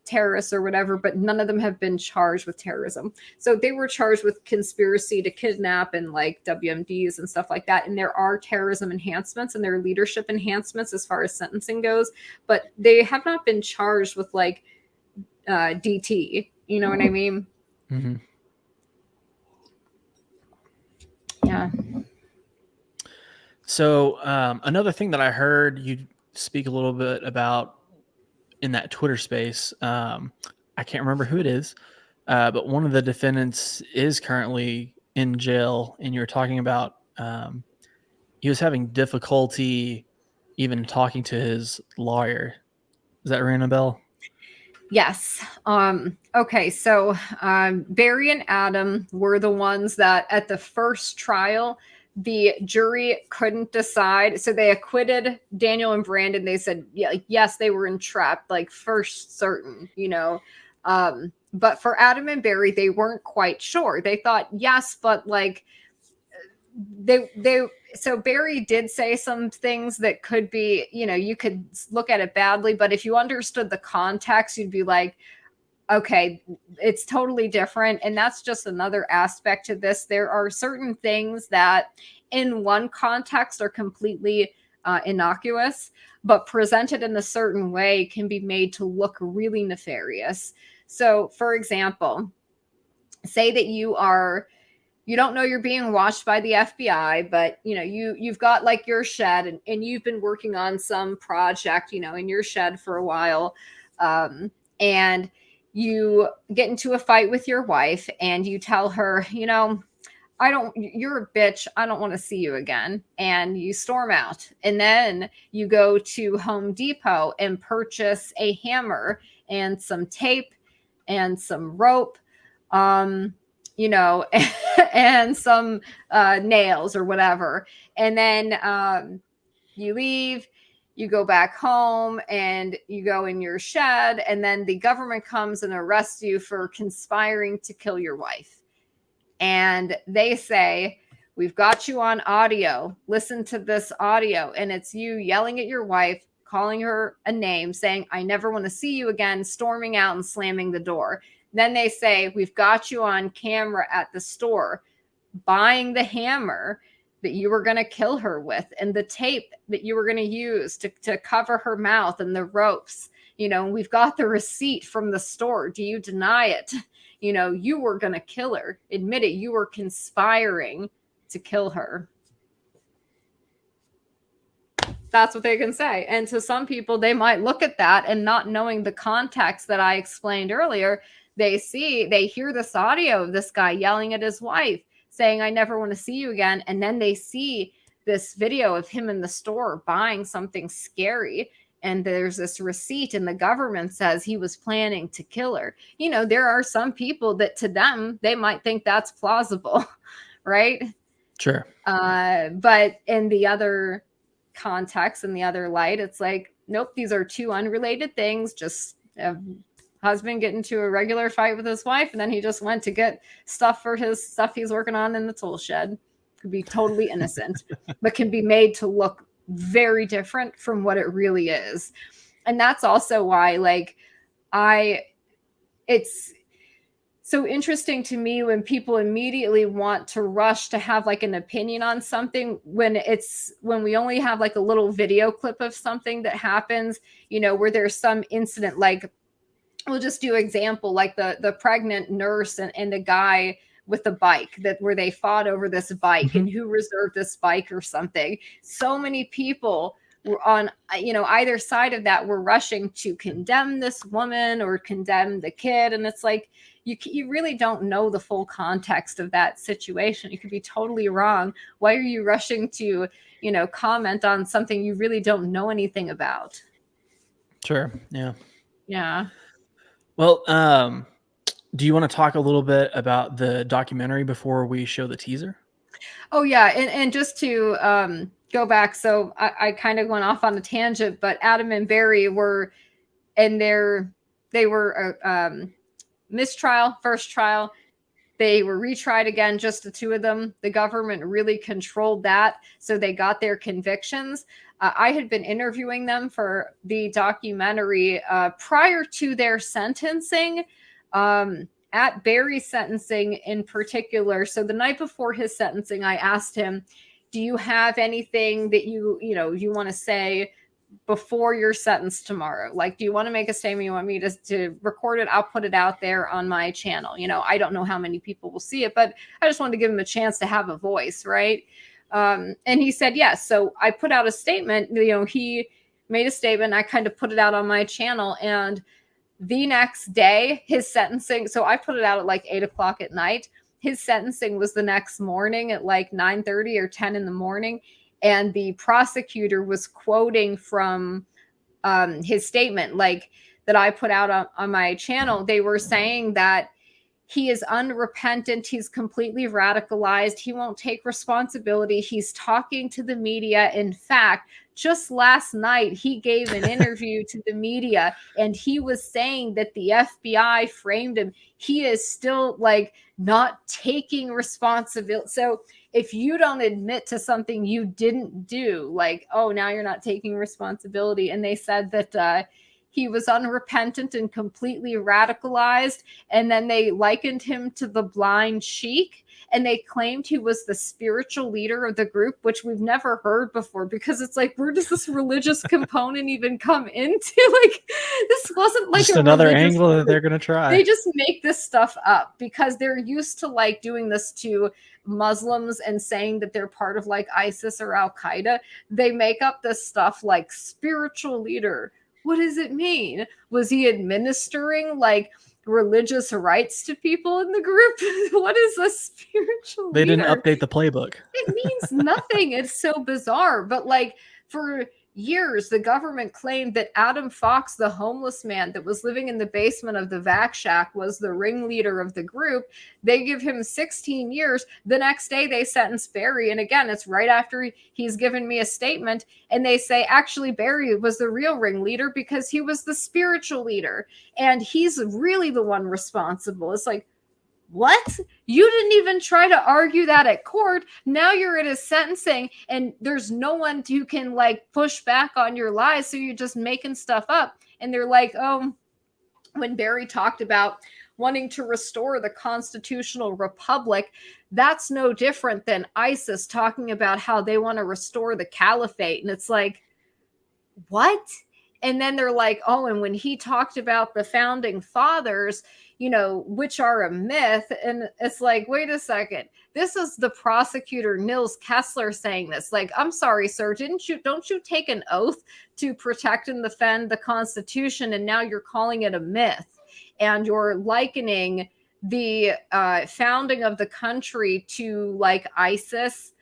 terrorists or whatever, but none of them have been charged with terrorism. So they were charged with conspiracy to kidnap and WMDs and stuff like that. And there are terrorism enhancements and there are leadership enhancements as far as sentencing goes, but they have not been charged with DT. You know what I mean? Mm-hmm. Yeah. So another thing that I heard you speak a little bit about in that Twitter space, I can't remember who it is, but one of the defendants is currently in jail, and you were talking about he was having difficulty even talking to his lawyer. Is that ring a bell? Yes. Okay. So Barry and Adam were the ones that at the first trial, the jury couldn't decide. So they acquitted Daniel and Brandon. They said, yeah, yes, they were entrapped, first certain, but for Adam and Barry, they weren't quite sure. They thought, yes, but so Barry did say some things that could be, you could look at it badly, but if you understood the context, you'd be like, okay, it's totally different. And that's just another aspect to this. There are certain things that in one context are completely innocuous, but presented in a certain way can be made to look really nefarious. So for example, say that you don't know you're being watched by the FBI, but you've got your shed and you've been working on some project, in your shed for a while. And you get into a fight with your wife and you tell her, you're a bitch. I don't want to see you again. And you storm out. And then you go to Home Depot and purchase a hammer and some tape and some rope, and some nails or whatever. And then you leave, you go back home and you go in your shed, and then the government comes and arrests you for conspiring to kill your wife. And they say, we've got you on audio. Listen to this audio. And it's you yelling at your wife, calling her a name, saying, I never want to see you again, storming out and slamming the door. Then they say, we've got you on camera at the store buying the hammer that you were going to kill her with and the tape that you were going to use to cover her mouth and the ropes. We've got the receipt from the store. Do you deny it? You were going to kill her. Admit it. You were conspiring to kill her. That's what they can say. And to some people, they might look at that and not knowing the context that I explained earlier, they hear this audio of this guy yelling at his wife, saying, I never want to see you again. And then they see this video of him in the store buying something scary. and there's this receipt and the government says he was planning to kill her. You know, there are some people that to them, they might think that's plausible, right? Sure. But in the other context, in the other light, it's like, nope, these are two unrelated things. Just a husband get into a regular fight with his wife, and then he just went to get stuff for his stuff he's working on in the tool shed. Could be totally innocent, but can be made to look very different from what it really is. And that's also why, like, it's so interesting to me when people immediately want to rush to have like an opinion on something when we only have like a little video clip of something that happens, you know, where there's some incident. Like, we'll just do example, like the pregnant nurse and the guy with the bike, that where they fought over this bike and who reserved this bike or something. So many people were on, you know, either side of that were rushing to condemn this woman or condemn the kid. And it's like, you really don't know the full context of that situation. You could be totally wrong. Why are you rushing to, you know, comment on something you really don't know anything about? Sure. Yeah. Yeah. Well, do you want to talk a little bit about the documentary before we show the teaser? Oh yeah. And just to go back. So I kind of went off on a tangent, but Adam and Barry were in they were mistrial, first trial. They were retried again, just the two of them. The government really controlled that, so they got their convictions. I had been interviewing them for the documentary prior to their sentencing, at Barry's sentencing in particular. So the night before his sentencing, I asked him, do you have anything that you want to say before your sentence tomorrow? Like, do you want to make a statement? You want me to record it? I'll put it out there on my channel. You know, I don't know how many people will see it, but I just wanted to give him a chance to have a voice, right? And he said yes. So I put out a statement. You know, he made a statement. I kind of put it out on my channel, and the next day, his sentencing. So I put it out at like 8:00 at night. His sentencing was the next morning at like 9:30 or 10 in the morning. And the prosecutor was quoting from his statement, like that I put out on my channel. They were saying that he is unrepentant. He's completely radicalized. He won't take responsibility. He's talking to the media. In fact, just last night, he gave an interview to the media, and he was saying that the FBI framed him. He is still like not taking responsibility. So if you don't admit to something you didn't do, like, oh, now you're not taking responsibility. And they said that he was unrepentant and completely radicalized. And then they likened him to the blind sheik. And they claimed he was the spiritual leader of the group, which we've never heard before, because it's like, where does this religious component even come into? Like, this wasn't like just another angle that they're going to try. They just make this stuff up because they're used to like doing this to Muslims and saying that they're part of like ISIS or Al Qaeda. They make up this stuff like spiritual leader. What does it mean? Was he administering like religious rights to people in the group? What is a spiritual They leader? didn't update the playbook. It means nothing. It's so bizarre. But like for years, the government claimed that Adam Fox, the homeless man that was living in the basement of the vac shack, was the ringleader of the group. They give him 16 years. The next day they sentence Barry. And again, it's right after he's given me a statement. And they say, actually, Barry was the real ringleader because he was the spiritual leader. And he's really the one responsible. It's like, what? You didn't even try to argue that at court. Now you're at his sentencing and there's no one who can like push back on your lies. So you're just making stuff up. And they're like, oh, when Barry talked about wanting to restore the constitutional republic, that's no different than ISIS talking about how they want to restore the caliphate. And it's like, what? And then they're like, oh, and when he talked about the founding fathers, you know, which are a myth. And it's like, wait a second. This is the prosecutor, Nils Kessler, saying this. Like, I'm sorry, sir. Don't you take an oath to protect and defend the Constitution? And now you're calling it a myth. And you're likening the founding of the country to like ISIS,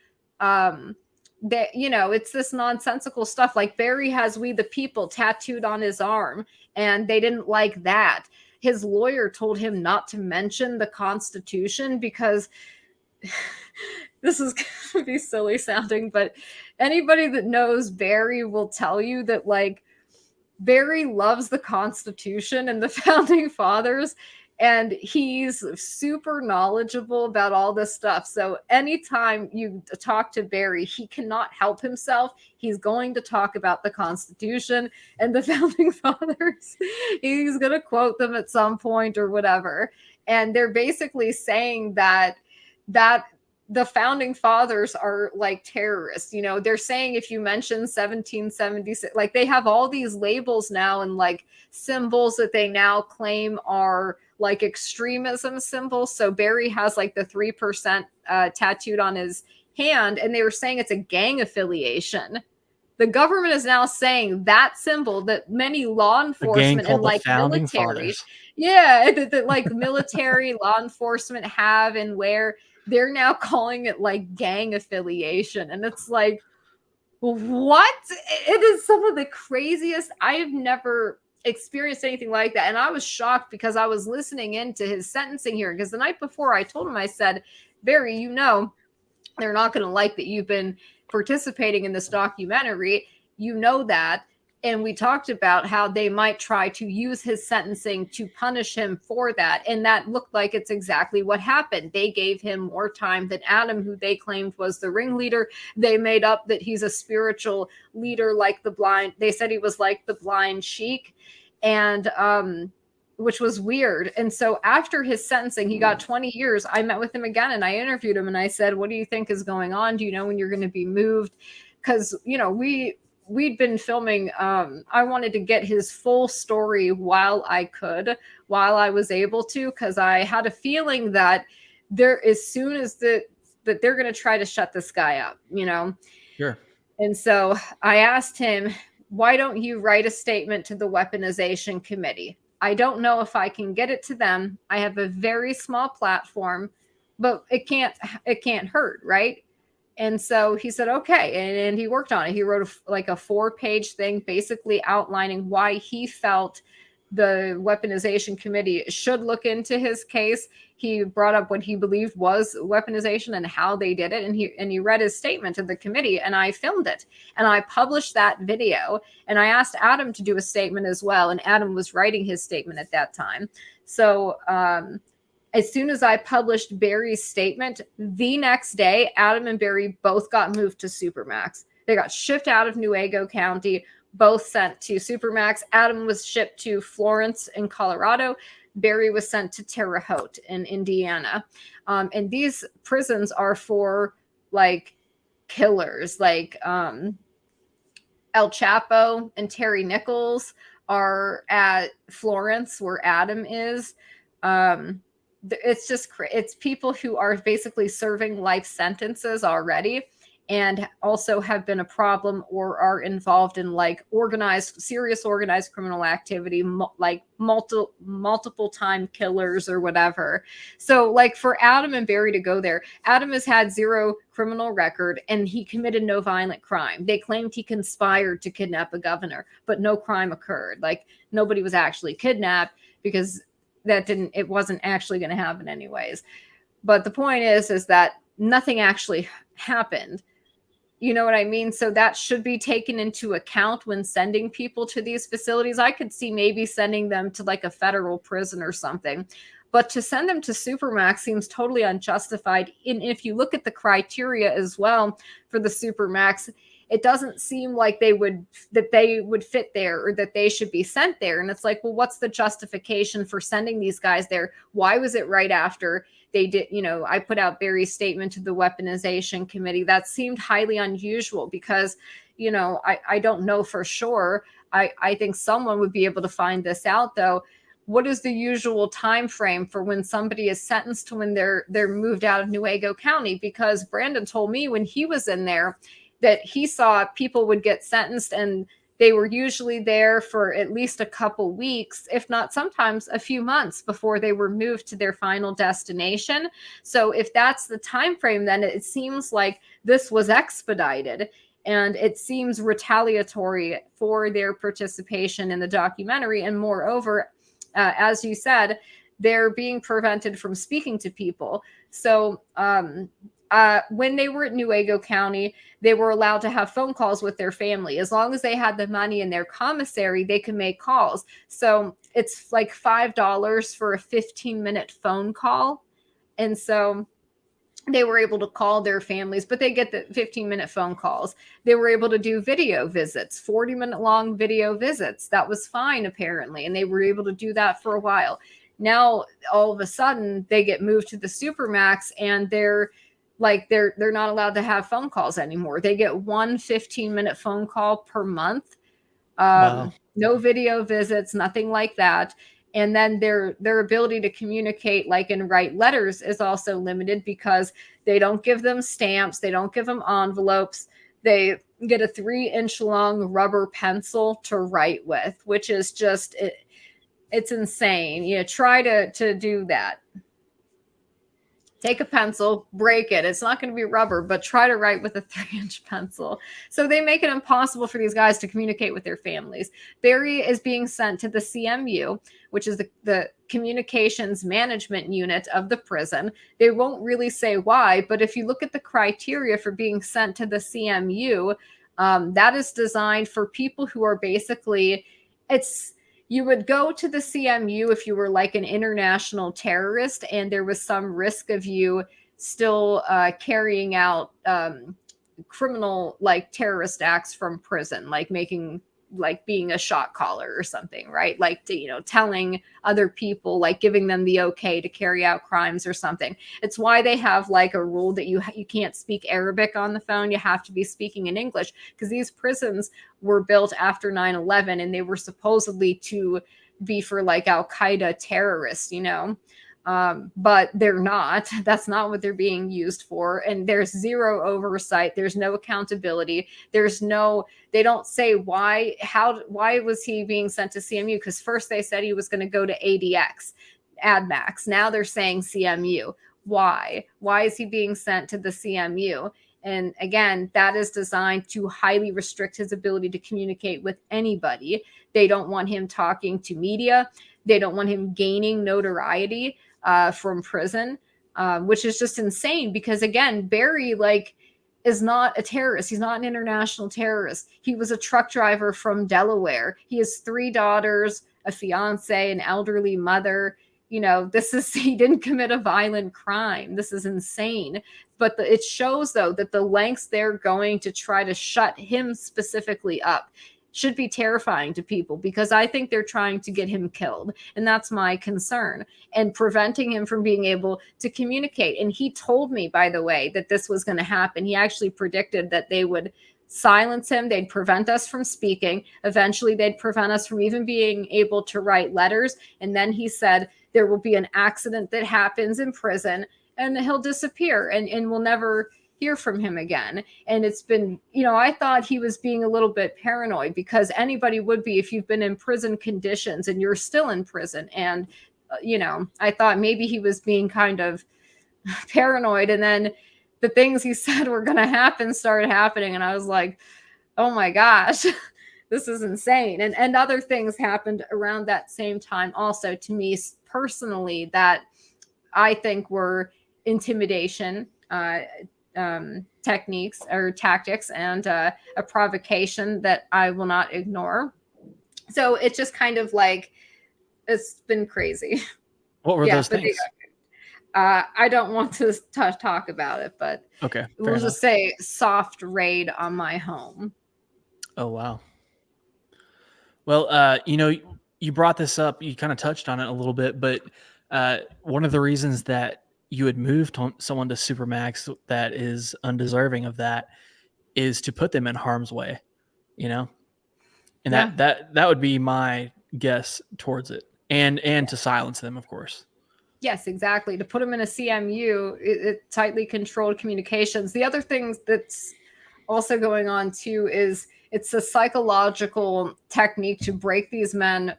that, you know, it's this nonsensical stuff. Like Barry has "We the People" tattooed on his arm, and they didn't like that. His lawyer told him not to mention the Constitution because this is going to be silly sounding, but anybody that knows Barry will tell you that, like, Barry loves the Constitution and the founding fathers, and he's super knowledgeable about all this stuff. So anytime you talk to Barry, he cannot help himself. He's going to talk about the Constitution and the founding fathers. He's going to quote them at some point or whatever. And they're basically saying that the founding fathers are like terrorists. You know, they're saying if you mention 1776, like they have all these labels now and like symbols that they now claim are like extremism symbols. So Barry has like the 3% tattooed on his hand, and they were saying it's a gang affiliation. The government is now saying that symbol that many law enforcement and like military, that like military law enforcement have and wear, they're now calling it like gang affiliation. And it's like, what? It is some of the craziest. I have never experienced anything like that. And I was shocked because I was listening into his sentencing hearing, because the night before I told him, I said, Barry, you know, they're not going to like that you've been participating in this documentary. You know that. And we talked about how they might try to use his sentencing to punish him for that. And that looked like it's exactly what happened. They gave him more time than Adam, who they claimed was the ringleader. They made up that he's a spiritual leader like the blind. They said he was like the blind sheik, and which was weird. And so after his sentencing, he got 20 years. I met with him again and I interviewed him and I said, what do you think is going on? Do you know when you're going to be moved? Because, you know, we'd been filming. I wanted to get his full story while I was able to, because I had a feeling that as soon as that they're going to try to shut this guy up, you know? Sure. And so I asked him, why don't you write a statement to the weaponization committee? I don't know if I can get it to them. I have a very small platform, but it can't hurt, right? And so he said, okay. And he worked on it. He wrote a 4-page thing basically outlining why he felt the weaponization committee should look into his case. He brought up what he believed was weaponization and how they did it. And he read his statement to the committee, and I filmed it and I published that video. And I asked Adam to do a statement as well. And Adam was writing his statement at that time. So, as soon as I published Barry's statement, the next day, Adam and Barry both got moved to Supermax. They got shipped out of Nuevo County, both sent to Supermax. Adam was shipped to Florence in Colorado. Barry was sent to Terre Haute in Indiana. And these prisons are for like killers, like El Chapo and Terry Nichols are at Florence where Adam is. It's people who are basically serving life sentences already and also have been a problem or are involved in like serious organized criminal activity, like multiple time killers or whatever. So like for Adam and Barry to go there, Adam has had 0 criminal record and he committed no violent crime. They claimed he conspired to kidnap a governor, but no crime occurred. Like nobody was actually kidnapped because it wasn't actually going to happen anyways. But the point is that nothing actually happened. You know what I mean? So that should be taken into account when sending people to these facilities. I could see maybe sending them to like a federal prison or something, but to send them to Supermax seems totally unjustified. And if you look at the criteria as well for the Supermax, it doesn't seem like they would fit there or that they should be sent there. And it's like, well, what's the justification for sending these guys there? Why was it right after they did, you know, I put out Barry's statement to the weaponization committee? That seemed highly unusual because, you know, I don't know for sure. I think someone would be able to find this out though. What is the usual time frame for when somebody is sentenced to when they're moved out of Nuevo County? Because Brandon told me when he was in there that he saw people would get sentenced and They were usually there for at least a couple weeks, if not sometimes a few months before they were moved to their final destination. So if that's the time frame, then it seems like this was expedited, and it seems retaliatory for their participation in the documentary. And moreover, as you said, they're being prevented from speaking to people. So when they were at Nuevo County, they were allowed to have phone calls with their family. As long as they had the money in their commissary, they could make calls. So it's like $5 for a 15-minute phone call. And so they were able to call their families, but they get the 15-minute phone calls. They were able to do video visits, 40-minute long video visits. That was fine, apparently. And they were able to do that for a while. Now, all of a sudden, they get moved to the Supermax, and they're not allowed to have phone calls anymore. They get one 15-minute phone call per month. Wow. No video visits, nothing like that. And then their ability to communicate, like, and write letters, is also limited because they don't give them stamps. They don't give them envelopes. They get a 3-inch long rubber pencil to write with, which is just, it's insane. You know, try to do that. Take a pencil, break it. It's not going to be rubber, but try to write with a 3-inch pencil. So they make it impossible for these guys to communicate with their families. Barry is being sent to the CMU, which is the communications management unit of the prison. They won't really say why, but if you look at the criteria for being sent to the CMU, that is designed for people who are basically, you would go to the CMU if you were like an international terrorist and there was some risk of you still carrying out criminal, like, terrorist acts from prison, like being a shot caller or something, right? Like, telling other people, like giving them the okay to carry out crimes or something. It's why they have like a rule that you can't speak Arabic on the phone. You have to be speaking in English, because these prisons were built after 9/11 and they were supposedly to be for like Al-Qaeda terrorists, but they're not. That's not what they're being used for. And there's zero oversight. There's no accountability. They don't say why was he being sent to CMU? Because first they said he was going to go to AdMax. Now they're saying CMU. Why is he being sent to the CMU? And again, that is designed to highly restrict his ability to communicate with anybody. They don't want him talking to media. They don't want him gaining notoriety from prison, which is just insane, because again, Barry is not a terrorist. He's not an international terrorist. He was a truck driver from Delaware. He has 3 daughters, a fiance, an elderly mother. He didn't commit a violent crime. This is insane. But it shows, though, that the lengths they're going to try to shut him specifically up should be terrifying to people, because I think they're trying to get him killed. And that's my concern, and preventing him from being able to communicate. And he told me, by the way, that this was going to happen. He actually predicted that they would silence him. They'd prevent us from speaking. Eventually, they'd prevent us from even being able to write letters. And then he said there will be an accident that happens in prison and he'll disappear, and we'll never hear from him again. And it's been, I thought he was being a little bit paranoid, because anybody would be if you've been in prison conditions and you're still in prison. And, I thought maybe he was being kind of paranoid. And then the things he said were going to happen started happening. And I was like, oh my gosh, this is insane. And other things happened around that same time also, to me personally, that I think were intimidation techniques or tactics, and a provocation that I will not ignore. So it's just kind of like, it's been crazy. What were those things? I don't want to talk about it, but okay, we'll just say soft raid on my home. Oh, wow. Well, you brought this up, you kind of touched on it a little bit, but one of the reasons that you would move someone to Supermax that is undeserving of that is to put them in harm's way, and that would be my guess towards it, and to silence them, of course. Yes, exactly. To put them in a CMU, it tightly controlled communications. The other thing that's also going on too is it's a psychological technique to break these men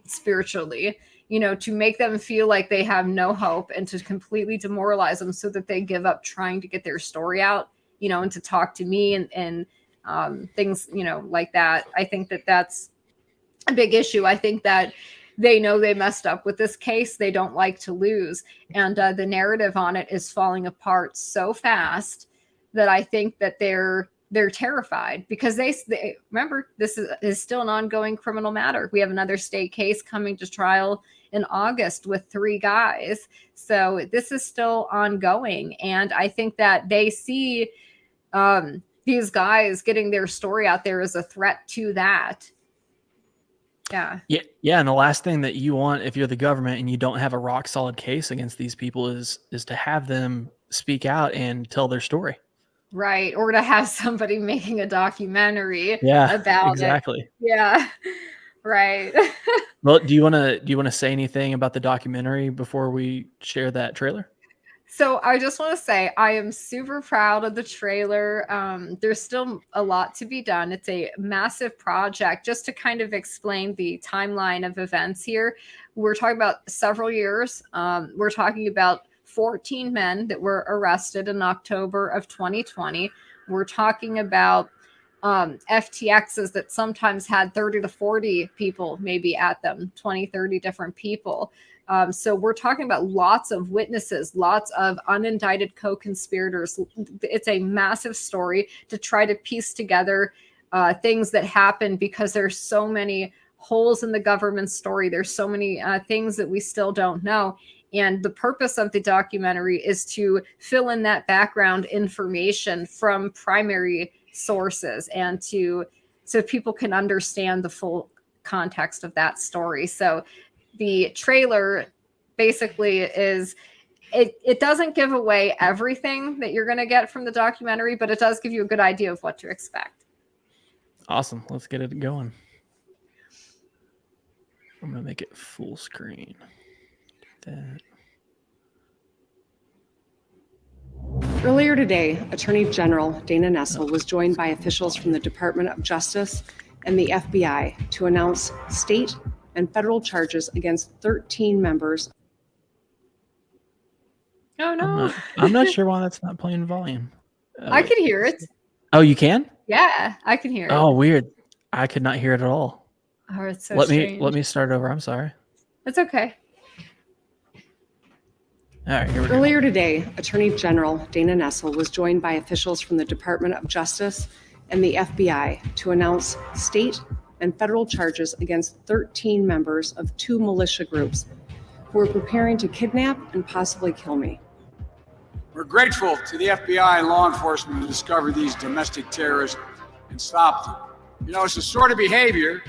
spiritually, to make them feel like they have no hope and to completely demoralize them so that they give up trying to get their story out, and to talk to me and things, like that. I think that that's a big issue. I think that they know they messed up with this case. They don't like to lose. And the narrative on it is falling apart so fast that I think that they're terrified because they remember this is still an ongoing criminal matter. We have another state case coming to trial in August with 3 guys. So this is still ongoing. And I think that they see these guys getting their story out there as a threat to that. Yeah. Yeah. And the last thing that you want if you're the government and you don't have a rock solid case against these people is to have them speak out and tell their story. Right. Or to have somebody making a documentary about exactly. It. Yeah. Right. Well, do you want to say anything about the documentary before we share that trailer? So I just want to say I am super proud of the trailer. There's still a lot to be done. It's a massive project. Just to kind of explain the timeline of events here, we're talking about several years. We're talking about 14 men that were arrested in October of 2020. We're talking about FTXs that sometimes had 30 to 40 people maybe at them, 20, 30 different people. So we're talking about lots of witnesses, lots of unindicted co-conspirators. It's a massive story to try to piece together things that happen because there's so many holes in the government story. There's so many things that we still don't know. And the purpose of the documentary is to fill in that background information from primary sources and so people can understand the full context of that story. So the trailer basically is it doesn't give away everything that you're going to get from the documentary, but it does give you a good idea of what to expect. Awesome. Let's get it going. I'm going to make it full screen. That. Earlier today, Attorney General Dana Nessel was joined by officials from the Department of Justice and the FBI to announce state and federal charges against 13 members. Oh, no. I'm not sure why that's not playing volume. I can hear it. Oh, you can? Yeah, I can hear it. Oh, weird. I could not hear it at all. Oh, it's so strange. Let me start over. I'm sorry. It's okay. All right, here we go. Earlier today, Attorney General Dana Nessel was joined by officials from the Department of Justice and the FBI to announce state and federal charges against 13 members of 2 militia groups who were preparing to kidnap and possibly kill me. We're grateful to the FBI and law enforcement who discovered these domestic terrorists and stopped them. It's the sort of behavior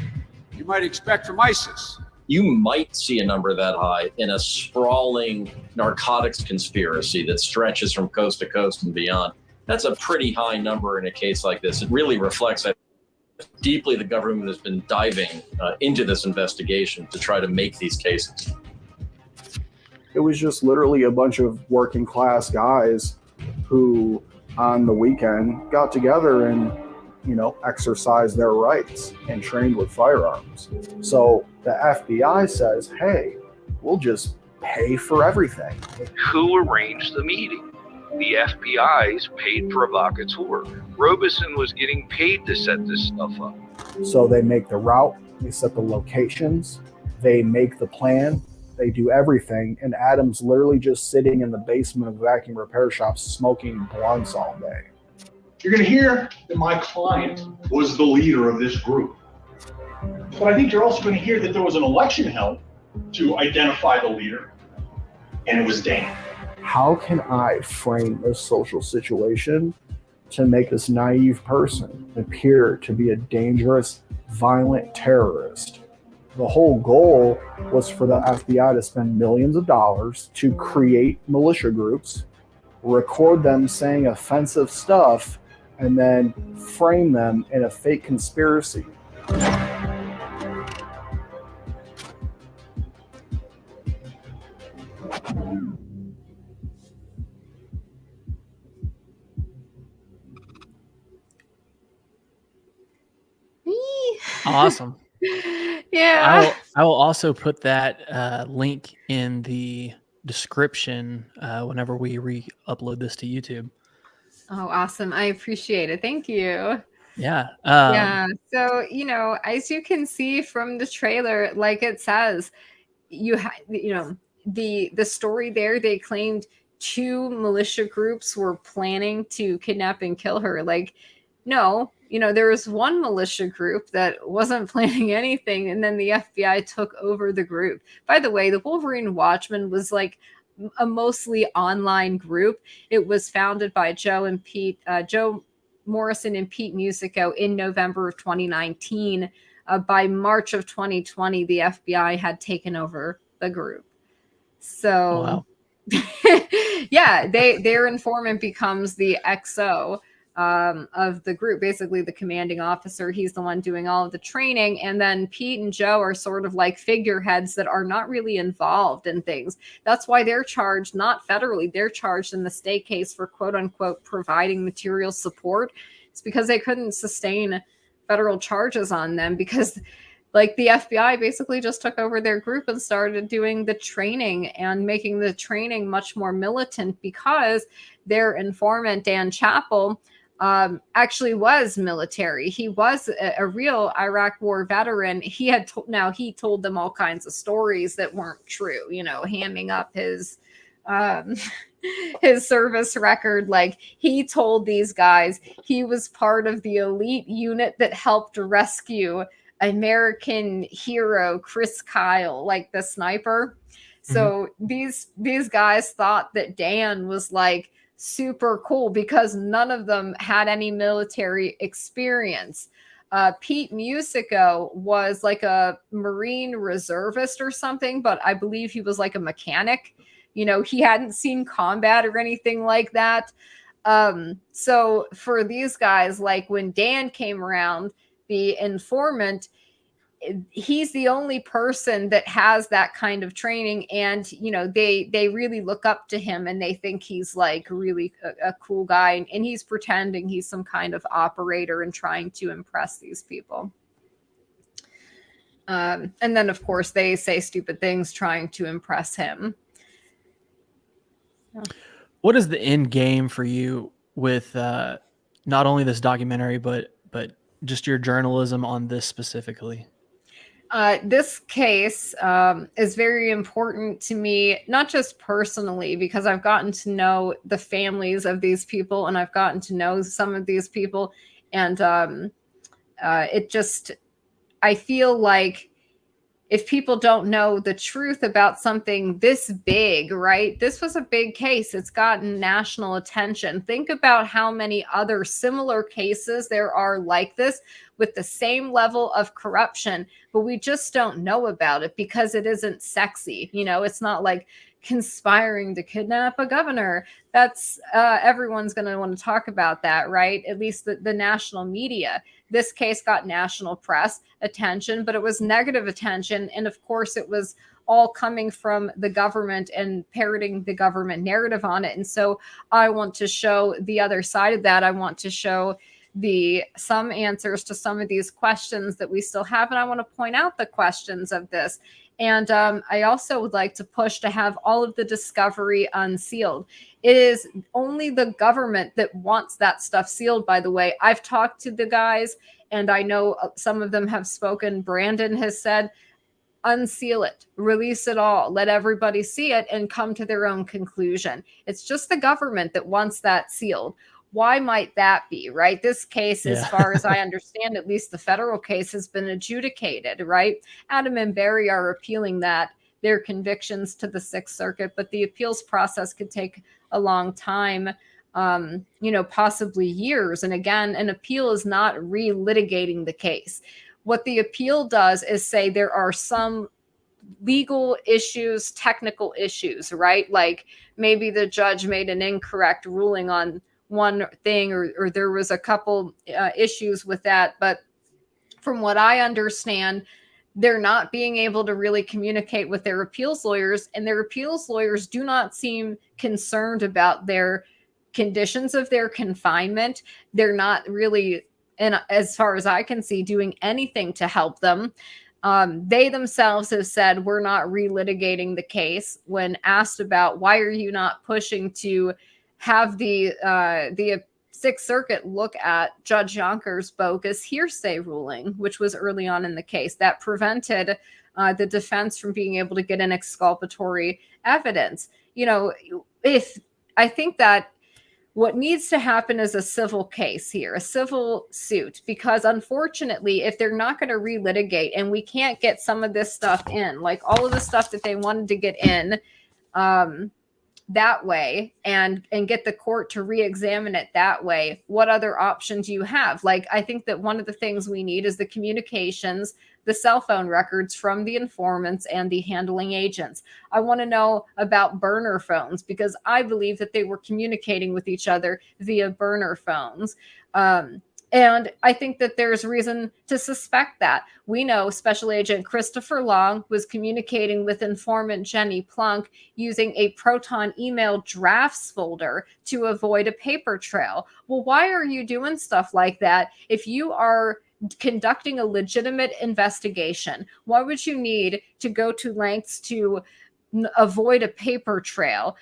you might expect from ISIS. You might see a number that high in a sprawling narcotics conspiracy that stretches from coast to coast and beyond. That's a pretty high number in a case like this. It really reflects how deeply the government has been diving into this investigation to try to make these cases. It was just literally a bunch of working class guys who on the weekend got together and exercised their rights and trained with firearms. So the FBI says, hey, we'll just pay for everything. Who arranged the meeting? The FBI's paid provocateur. Robeson was getting paid to set this stuff up. So they make the route, they set the locations, they make the plan, they do everything. And Adam's literally just sitting in the basement of vacuum repair shops smoking blunts all day. You're going to hear that my client was the leader of this group. But I think you're also going to hear that there was an election held to identify the leader, and it was Dana. How can I frame this social situation to make this naive person appear to be a dangerous, violent terrorist? The whole goal was for the FBI to spend millions of dollars to create militia groups, record them saying offensive stuff, and then frame them in a fake conspiracy. Awesome. Yeah. I will also put that link in the description whenever we re-upload this to YouTube. Oh, awesome. I appreciate it. Thank you. Yeah. Yeah. So, as you can see from the trailer, like it says, the story there, they claimed 2 militia groups were planning to kidnap and kill her. Like, no, there was one militia group that wasn't planning anything, and then the FBI took over the group. By the way, the Wolverine Watchmen was like a mostly online group. It was founded by Joe Morrison and Pete Musico in November of 2019. By March of 2020, the FBI had taken over the group. So, yeah, their informant becomes the XO of the group, basically the commanding officer. He's the one doing all of the training. And then Pete and Joe are sort of like figureheads that are not really involved in things. That's why they're charged, not federally, they're charged in the state case for quote unquote providing material support. It's because they couldn't sustain federal charges on them because like the FBI basically just took over their group and started doing the training and making the training much more militant because their informant, Dan Chappell, actually was military. He was a real Iraq war veteran. He had he told them all kinds of stories that weren't true, handing up his his service record. Like he told these guys he was part of the elite unit that helped rescue American hero Chris Kyle, like the sniper. So these guys thought that Dan was like super cool because none of them had any military experience. Pete Musico was like a Marine reservist or something, but I believe he was like a mechanic. He hadn't seen combat or anything like that. So for these guys, like when Dan came around, the informant, he's the only person that has that kind of training, and they really look up to him and they think he's like really a cool guy, and he's pretending he's some kind of operator and trying to impress these people. And then of course they say stupid things trying to impress him. What is the end game for you with not only this documentary but just your journalism on this specifically? This case is very important to me, not just personally, because I've gotten to know the families of these people and I've gotten to know some of these people. And I feel like if people don't know the truth about something this big, right? This was a big case. It's gotten national attention. Think about how many other similar cases there are like this with the same level of corruption, but we just don't know about it because it isn't sexy. It's not like conspiring to kidnap a governor. That's everyone's going to want to talk about that, right? At least the national media. This case got national press attention, but it was negative attention. And of course, it was all coming from the government and parroting the government narrative on it. And so I want to show the other side of that. I want to show some answers to some of these questions that we still have. And I want to point out the questions of this. And I also would like to push to have all of the discovery unsealed. It is only the government that wants that stuff sealed, by the way. I've talked to the guys, and I know some of them have spoken. Brandon has said, unseal it, release it all, let everybody see it and come to their own conclusion. It's just the government that wants that sealed. Why might that be, right? This case, as far as I understand, at least the federal case has been adjudicated, right? Adam and Barry are appealing their convictions to the Sixth Circuit, but the appeals process could take a long time, possibly years. And again, an appeal is not relitigating the case. What the appeal does is say there are some legal issues, technical issues, right? Like maybe the judge made an incorrect ruling on one thing, or there was a couple issues with that. But from what I understand, they're not being able to really communicate with their appeals lawyers, and their appeals lawyers do not seem concerned about their conditions of their confinement. They're not really and as far as I can see, doing anything to help them. They themselves have said we're not relitigating the case. When asked about why are you not pushing to have the Sixth Circuit look at Judge Yonkers' bogus hearsay ruling, which was early on in the case that prevented the defense from being able to get an exculpatory evidence. If I think that what needs to happen is a civil case here, a civil suit, because unfortunately, if they're not going to relitigate and we can't get some of this stuff in, like all of the stuff that they wanted to get in that way and get the court to re-examine it that way, what other options you have? Like, I think that one of the things we need is the communications, the cell phone records from the informants and the handling agents. I want to know about burner phones because I believe that they were communicating with each other via burner phones. And I think that there's reason to suspect that. We know Special Agent Christopher Long was communicating with informant Jenny Plunk using a Proton email drafts folder to avoid a paper trail. Well, why are you doing stuff like that if you are conducting a legitimate investigation? Why would you need to go to lengths to avoid a paper trail?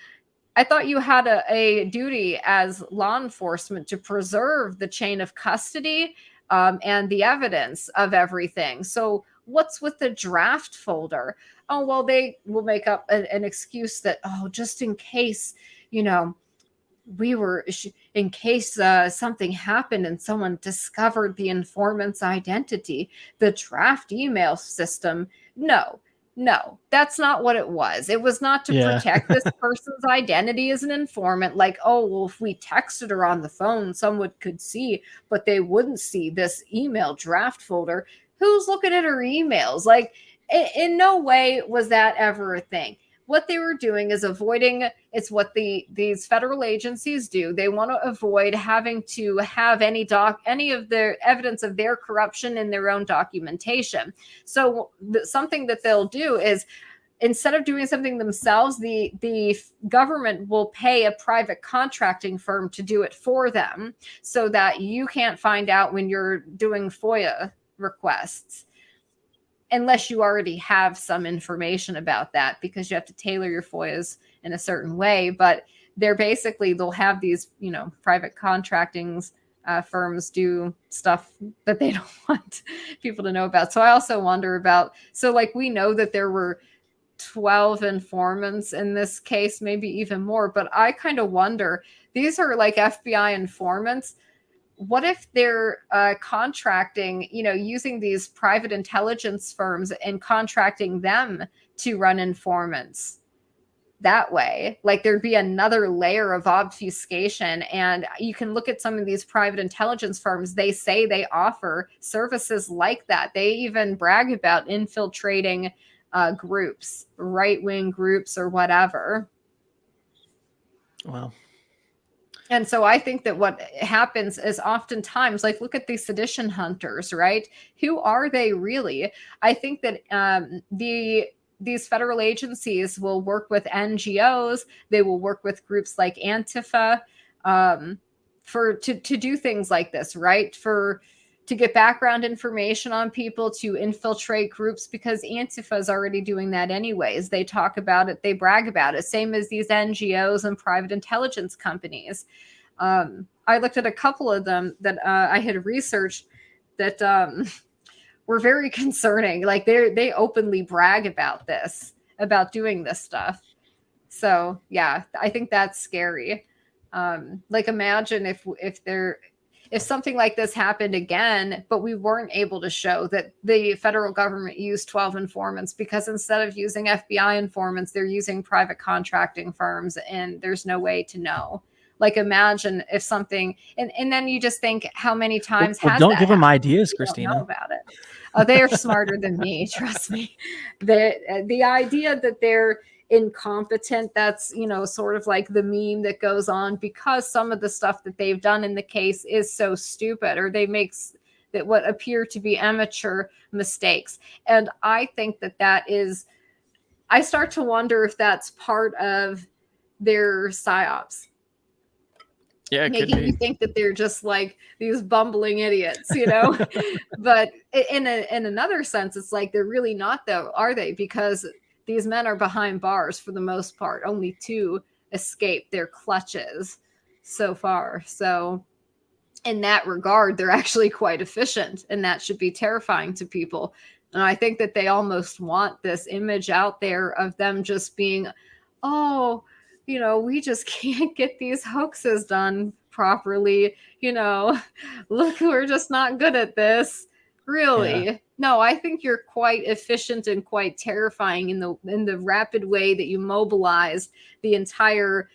I thought you had a duty as law enforcement to preserve the chain of custody and the evidence of everything. So what's with the draft folder? Oh, well, they will make up an excuse that, just in case, in case something happened and someone discovered the informant's identity, the draft email system. No, that's not what it was. It was not to protect this person's identity as an informant. Like, if we texted her on the phone, someone could see, but they wouldn't see this email draft folder. Who's looking at her emails? Like, in no way was that ever a thing. What they were doing is avoiding, it's what these federal agencies do. They want to avoid having to have any of the evidence of their corruption in their own documentation. So something that they'll do is, instead of doing something themselves, the government will pay a private contracting firm to do it for them so that you can't find out when you're doing FOIA requests. Unless you already have some information about that, because you have to tailor your FOIAs in a certain way. But they'll have these, private contracting firms do stuff that they don't want people to know about. So I also wonder about, we know that there were 12 informants in this case, maybe even more, but I kind of wonder, these are like FBI informants. What if they're contracting, using these private intelligence firms and contracting them to run informants that way? Like, there'd be another layer of obfuscation. And you can look at some of these private intelligence firms. They say they offer services like that. They even brag about infiltrating groups, right-wing groups or whatever. Wow. And so I think that what happens is oftentimes, like, look at these sedition hunters, right? Who are they really? I think that these federal agencies will work with NGOs. They will work with groups like Antifa to do things like this, right? To get background information on people, to infiltrate groups, because Antifa is already doing that anyways. They talk about it, they brag about it, same as these NGOs and private intelligence companies. I looked at a couple of them that I had researched that were very concerning. Like, they openly brag about this, about doing this stuff. So yeah, I think that's scary. Like, imagine if something like this happened again, but we weren't able to show that the federal government used 12 informants, because instead of using FBI informants, they're using private contracting firms, and there's no way to know. Like, imagine if something, and then you just think, how many times has don't that give them happened? ideas, We don't Christina. know about it. They are smarter than me, trust me. The idea that they're incompetent, that's sort of like the meme that goes on, because some of the stuff that they've done in the case is so stupid, or they make that what appear to be amateur mistakes. And I think that is, I start to wonder if that's part of their psyops. Yeah, it could making you be. think that they're just like these bumbling idiots, you know. But in another sense, it's like they're really not, though, are they? Because these men are behind bars for the most part. Only 2 escaped their clutches so far. So in that regard, they're actually quite efficient, and that should be terrifying to people. And I think that they almost want this image out there of them just being, oh, you know, we just can't get these hoaxes done properly. You know, look, we're just not good at this. Really? Yeah. No, I think you're quite efficient and quite terrifying in the rapid way that you mobilized the entire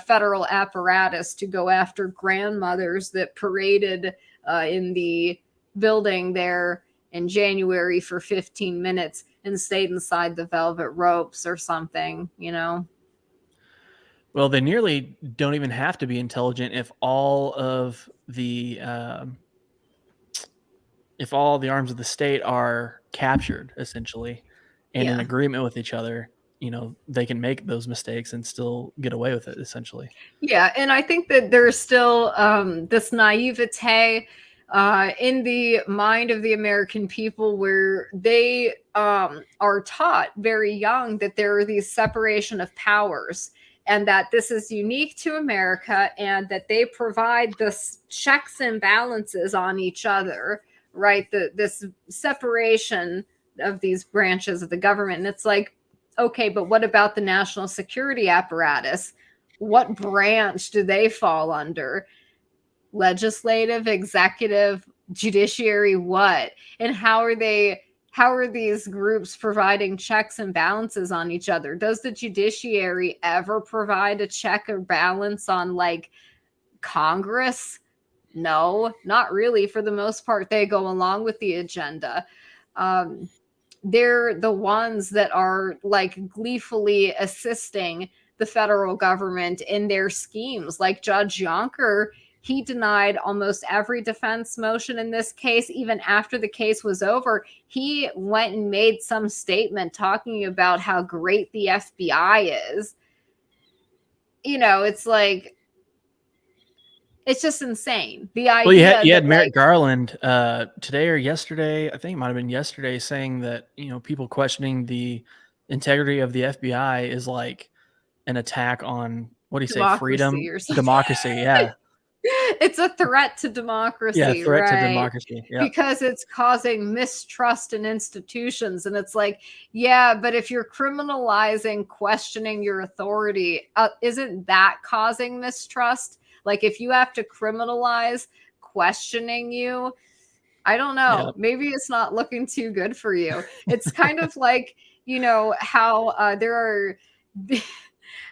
federal apparatus to go after grandmothers that paraded in the building there in January for 15 minutes and stayed inside the velvet ropes or something, you know? Well, they nearly don't even have to be intelligent if all of the arms of the state are captured, essentially, and in Yeah. agreement with each other. You know, they can make those mistakes and still get away with it, essentially. Yeah, and I think that there's still this naivete in the mind of the American people where they are taught very young that there are these separation of powers and that this is unique to America and that they provide this checks and balances on each other, right? This separation of these branches of the government. And it's like, okay, but what about the national security apparatus? What branch do they fall under? Legislative, executive, judiciary, what? And how are these groups providing checks and balances on each other? Does the judiciary ever provide a check or balance on like Congress? No, not really. For the most part, they go along with the agenda. They're the ones that are like gleefully assisting the federal government in their schemes. Like Judge Yonker, he denied almost every defense motion in this case. Even after the case was over, he went and made some statement talking about how great the FBI is. You know, it's like, it's just insane. The idea. Well, you had that, Merrick like, Garland today or yesterday, I think it might have been yesterday, saying that, you know, people questioning the integrity of the FBI is like an attack on, what do you say, democracy freedom, or something. democracy. Yeah. It's a threat to democracy, Yeah, threat right? to democracy. Yeah. Because it's causing mistrust in institutions. And it's like, yeah, but if you're criminalizing questioning your authority, isn't that causing mistrust? Like if you have to criminalize questioning you, I don't know. Yeah. Maybe it's not looking too good for you. It's kind of like, you know, how there are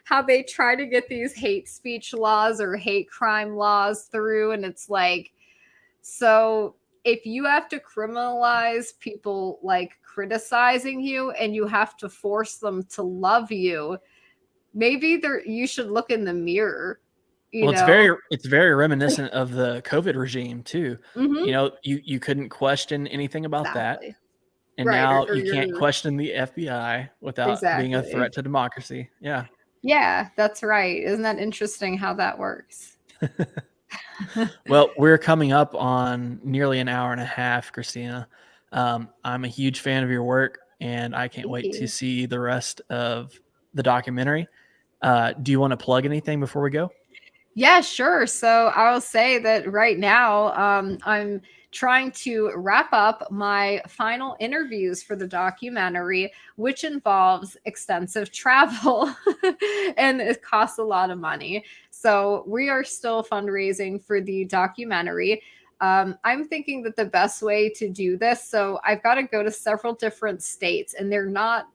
how they try to get these hate speech laws or hate crime laws through. And it's like, so if you have to criminalize people like criticizing you and you have to force them to love you, maybe you should look in the mirror. It's very reminiscent of the COVID regime too. Mm-hmm. You know, you couldn't question anything about that. And Right, now or you can't question the FBI without being a Exactly. threat to democracy. Yeah. Yeah, that's right. Isn't that interesting how that works? Well, we're coming up on nearly an hour and a half, Christina. I'm a huge fan of your work, and I can't Thank wait to you. see the rest of the documentary. Do you want to plug anything before we go? Yeah, sure. So I'll say that right now, I'm trying to wrap up my final interviews for the documentary, which involves extensive travel and it costs a lot of money. So we are still fundraising for the documentary. I'm thinking that the best way to do this, so I've got to go to several different states and they're not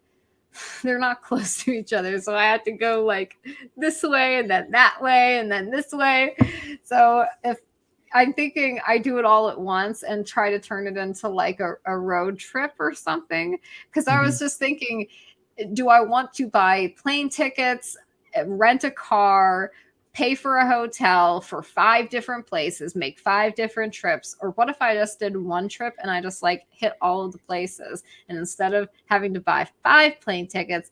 close to each other. So I had to go like this way and then that way and then this way. So if I'm thinking I do it all at once and try to turn it into like a road trip or something. Because I was just thinking, do I want to buy plane tickets, rent a car, pay for a hotel for 5 different places, make 5 different trips? Or what if I just did one trip and I just like hit all of the places? And instead of having to buy 5 plane tickets,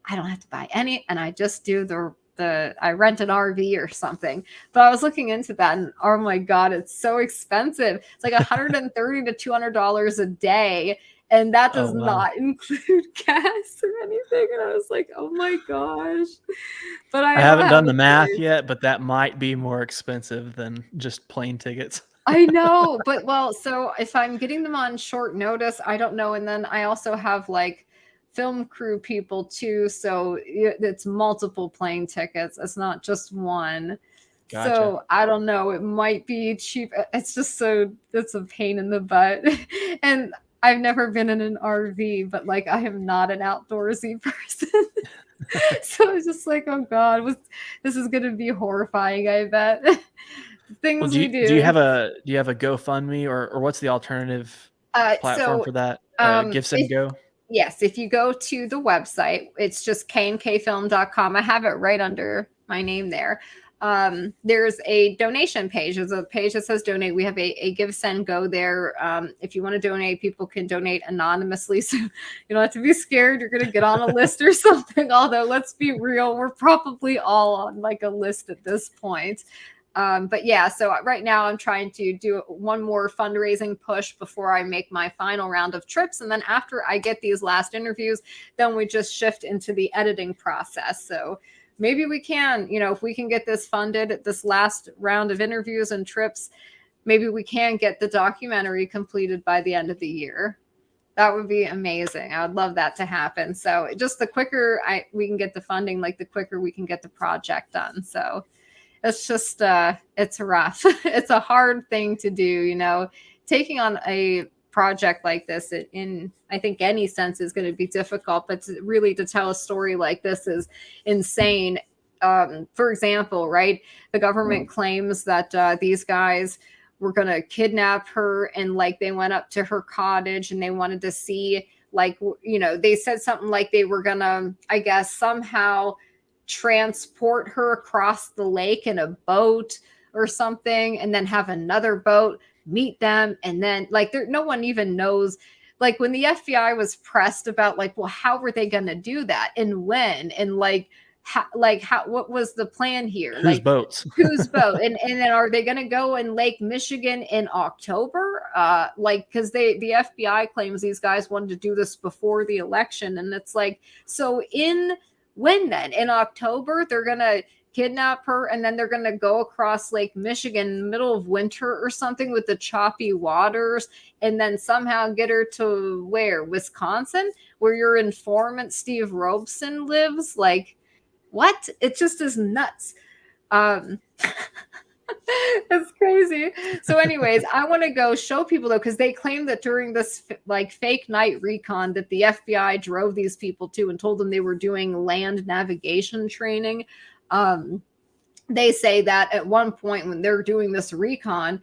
I don't have to buy any. And I just do the I rent an RV or something. But I was looking into that, and oh my God, it's so expensive. It's like $130 to $200 a day. And that does not include gas or anything. And I was like, oh my gosh. But I haven't done the math yet, but that might be more expensive than just plane tickets. I know, but well, so if I'm getting them on short notice, I don't know. And then I also have like film crew people too. So it's multiple plane tickets. It's not just one. Gotcha. So I don't know. It might be cheap. It's just it's a pain in the butt. And I've never been in an RV, but like I am not an outdoorsy person. So it's just like, oh God, this is going to be horrifying, I bet. Things do we do. Do you have a GoFundMe or what's the alternative platform for that? GiveSendGo? Yes, if you go to the website, it's just knkfilm.com. I have it right under my name there. There's a donation page. There's a page that says donate. We have a GiveSendGo there. If you want to donate, people can donate anonymously. So you don't have to be scared you're going to get on a list or something. Although, let's be real, we're probably all on like a list at this point. But yeah, so right now I'm trying to do one more fundraising push before I make my final round of trips. And then after I get these last interviews, then we just shift into the editing process. So maybe we can, if we can get this funded, this last round of interviews and trips, maybe we can get the documentary completed by the end of the year. That would be amazing. I would love that to happen. So just the quicker we can get the funding, like the quicker we can get the project done. So it's just, it's rough. It's a hard thing to do, taking on a project like this in I think any sense is going to be difficult, but to tell a story like this is insane. For example, right, the government claims that these guys were going to kidnap her, and like they went up to her cottage and they wanted to see, like, they said something like they were going to, I guess, somehow transport her across the lake in a boat or something, and then have another boat meet them. And then like no one even knows, like when the FBI was pressed about like, well, how were they going to do that and when, and what was the plan here? Whose boats? Whose boat? And then are they going to go in Lake Michigan in October? Because the FBI claims these guys wanted to do this before the election. And it's like, so when then? In October, they're going to kidnap her, and then they're going to go across Lake Michigan in the middle of winter or something with the choppy waters, and then somehow get her to where? Wisconsin, where your informant Steve Robeson lives? Like, what? It just is nuts. It's crazy. So anyways, I want to go show people though, because they claim that during this like fake night recon that the FBI drove these people to and told them they were doing land navigation training. They say that at one point when they're doing this recon,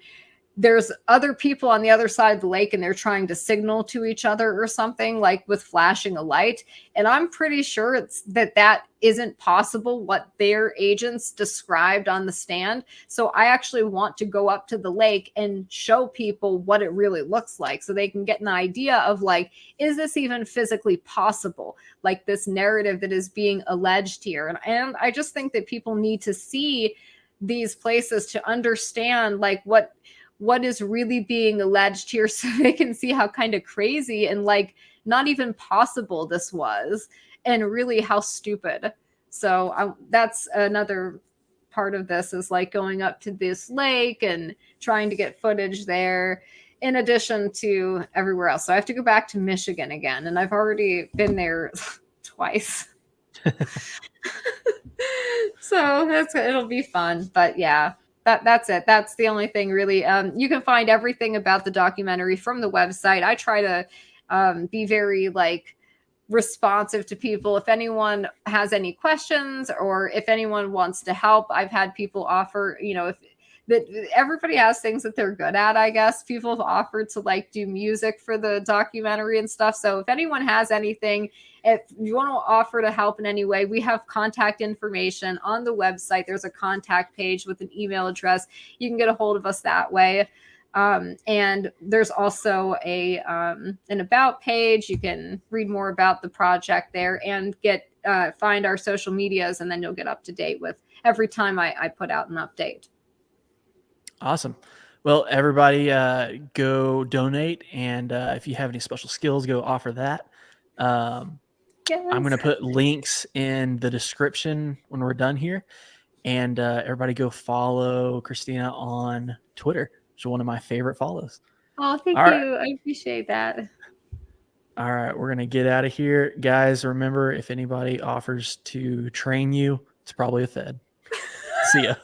there's other people on the other side of the lake and they're trying to signal to each other or something, like with flashing a light. And I'm pretty sure it's that isn't possible, what their agents described on the stand. So I actually want to go up to the lake and show people what it really looks like, so they can get an idea of like, is this even physically possible? Like this narrative that is being alleged here. And I just think that people need to see these places to understand like what is really being alleged here, so they can see how kind of crazy and like not even possible this was, and really how stupid. So that's another part of this, is like going up to this lake and trying to get footage there in addition to everywhere else. So I have to go back to Michigan again, and I've already been there twice. So it'll be fun. But yeah, that's it. That's the only thing really. You can find everything about the documentary from the website. I try to be very like responsive to people. If anyone has any questions or if anyone wants to help, I've had people offer, that everybody has things that they're good at, I guess. People have offered to like do music for the documentary and stuff. So if anyone has anything, if you want to offer to help in any way, we have contact information on the website. There's a contact page with an email address. You can get a hold of us that way. And there's also an about page. You can read more about the project there and find our social medias, and then you'll get up to date with every time I put out an update. Awesome. Well, everybody go donate. And if you have any special skills, go offer that. Yes. I'm going to put links in the description when we're done here. And everybody go follow Christina on Twitter. She's one of my favorite follows. Oh, thank All you. I appreciate that. All right, we're going to get out of here. Guys, remember, if anybody offers to train you, it's probably a Fed. See ya.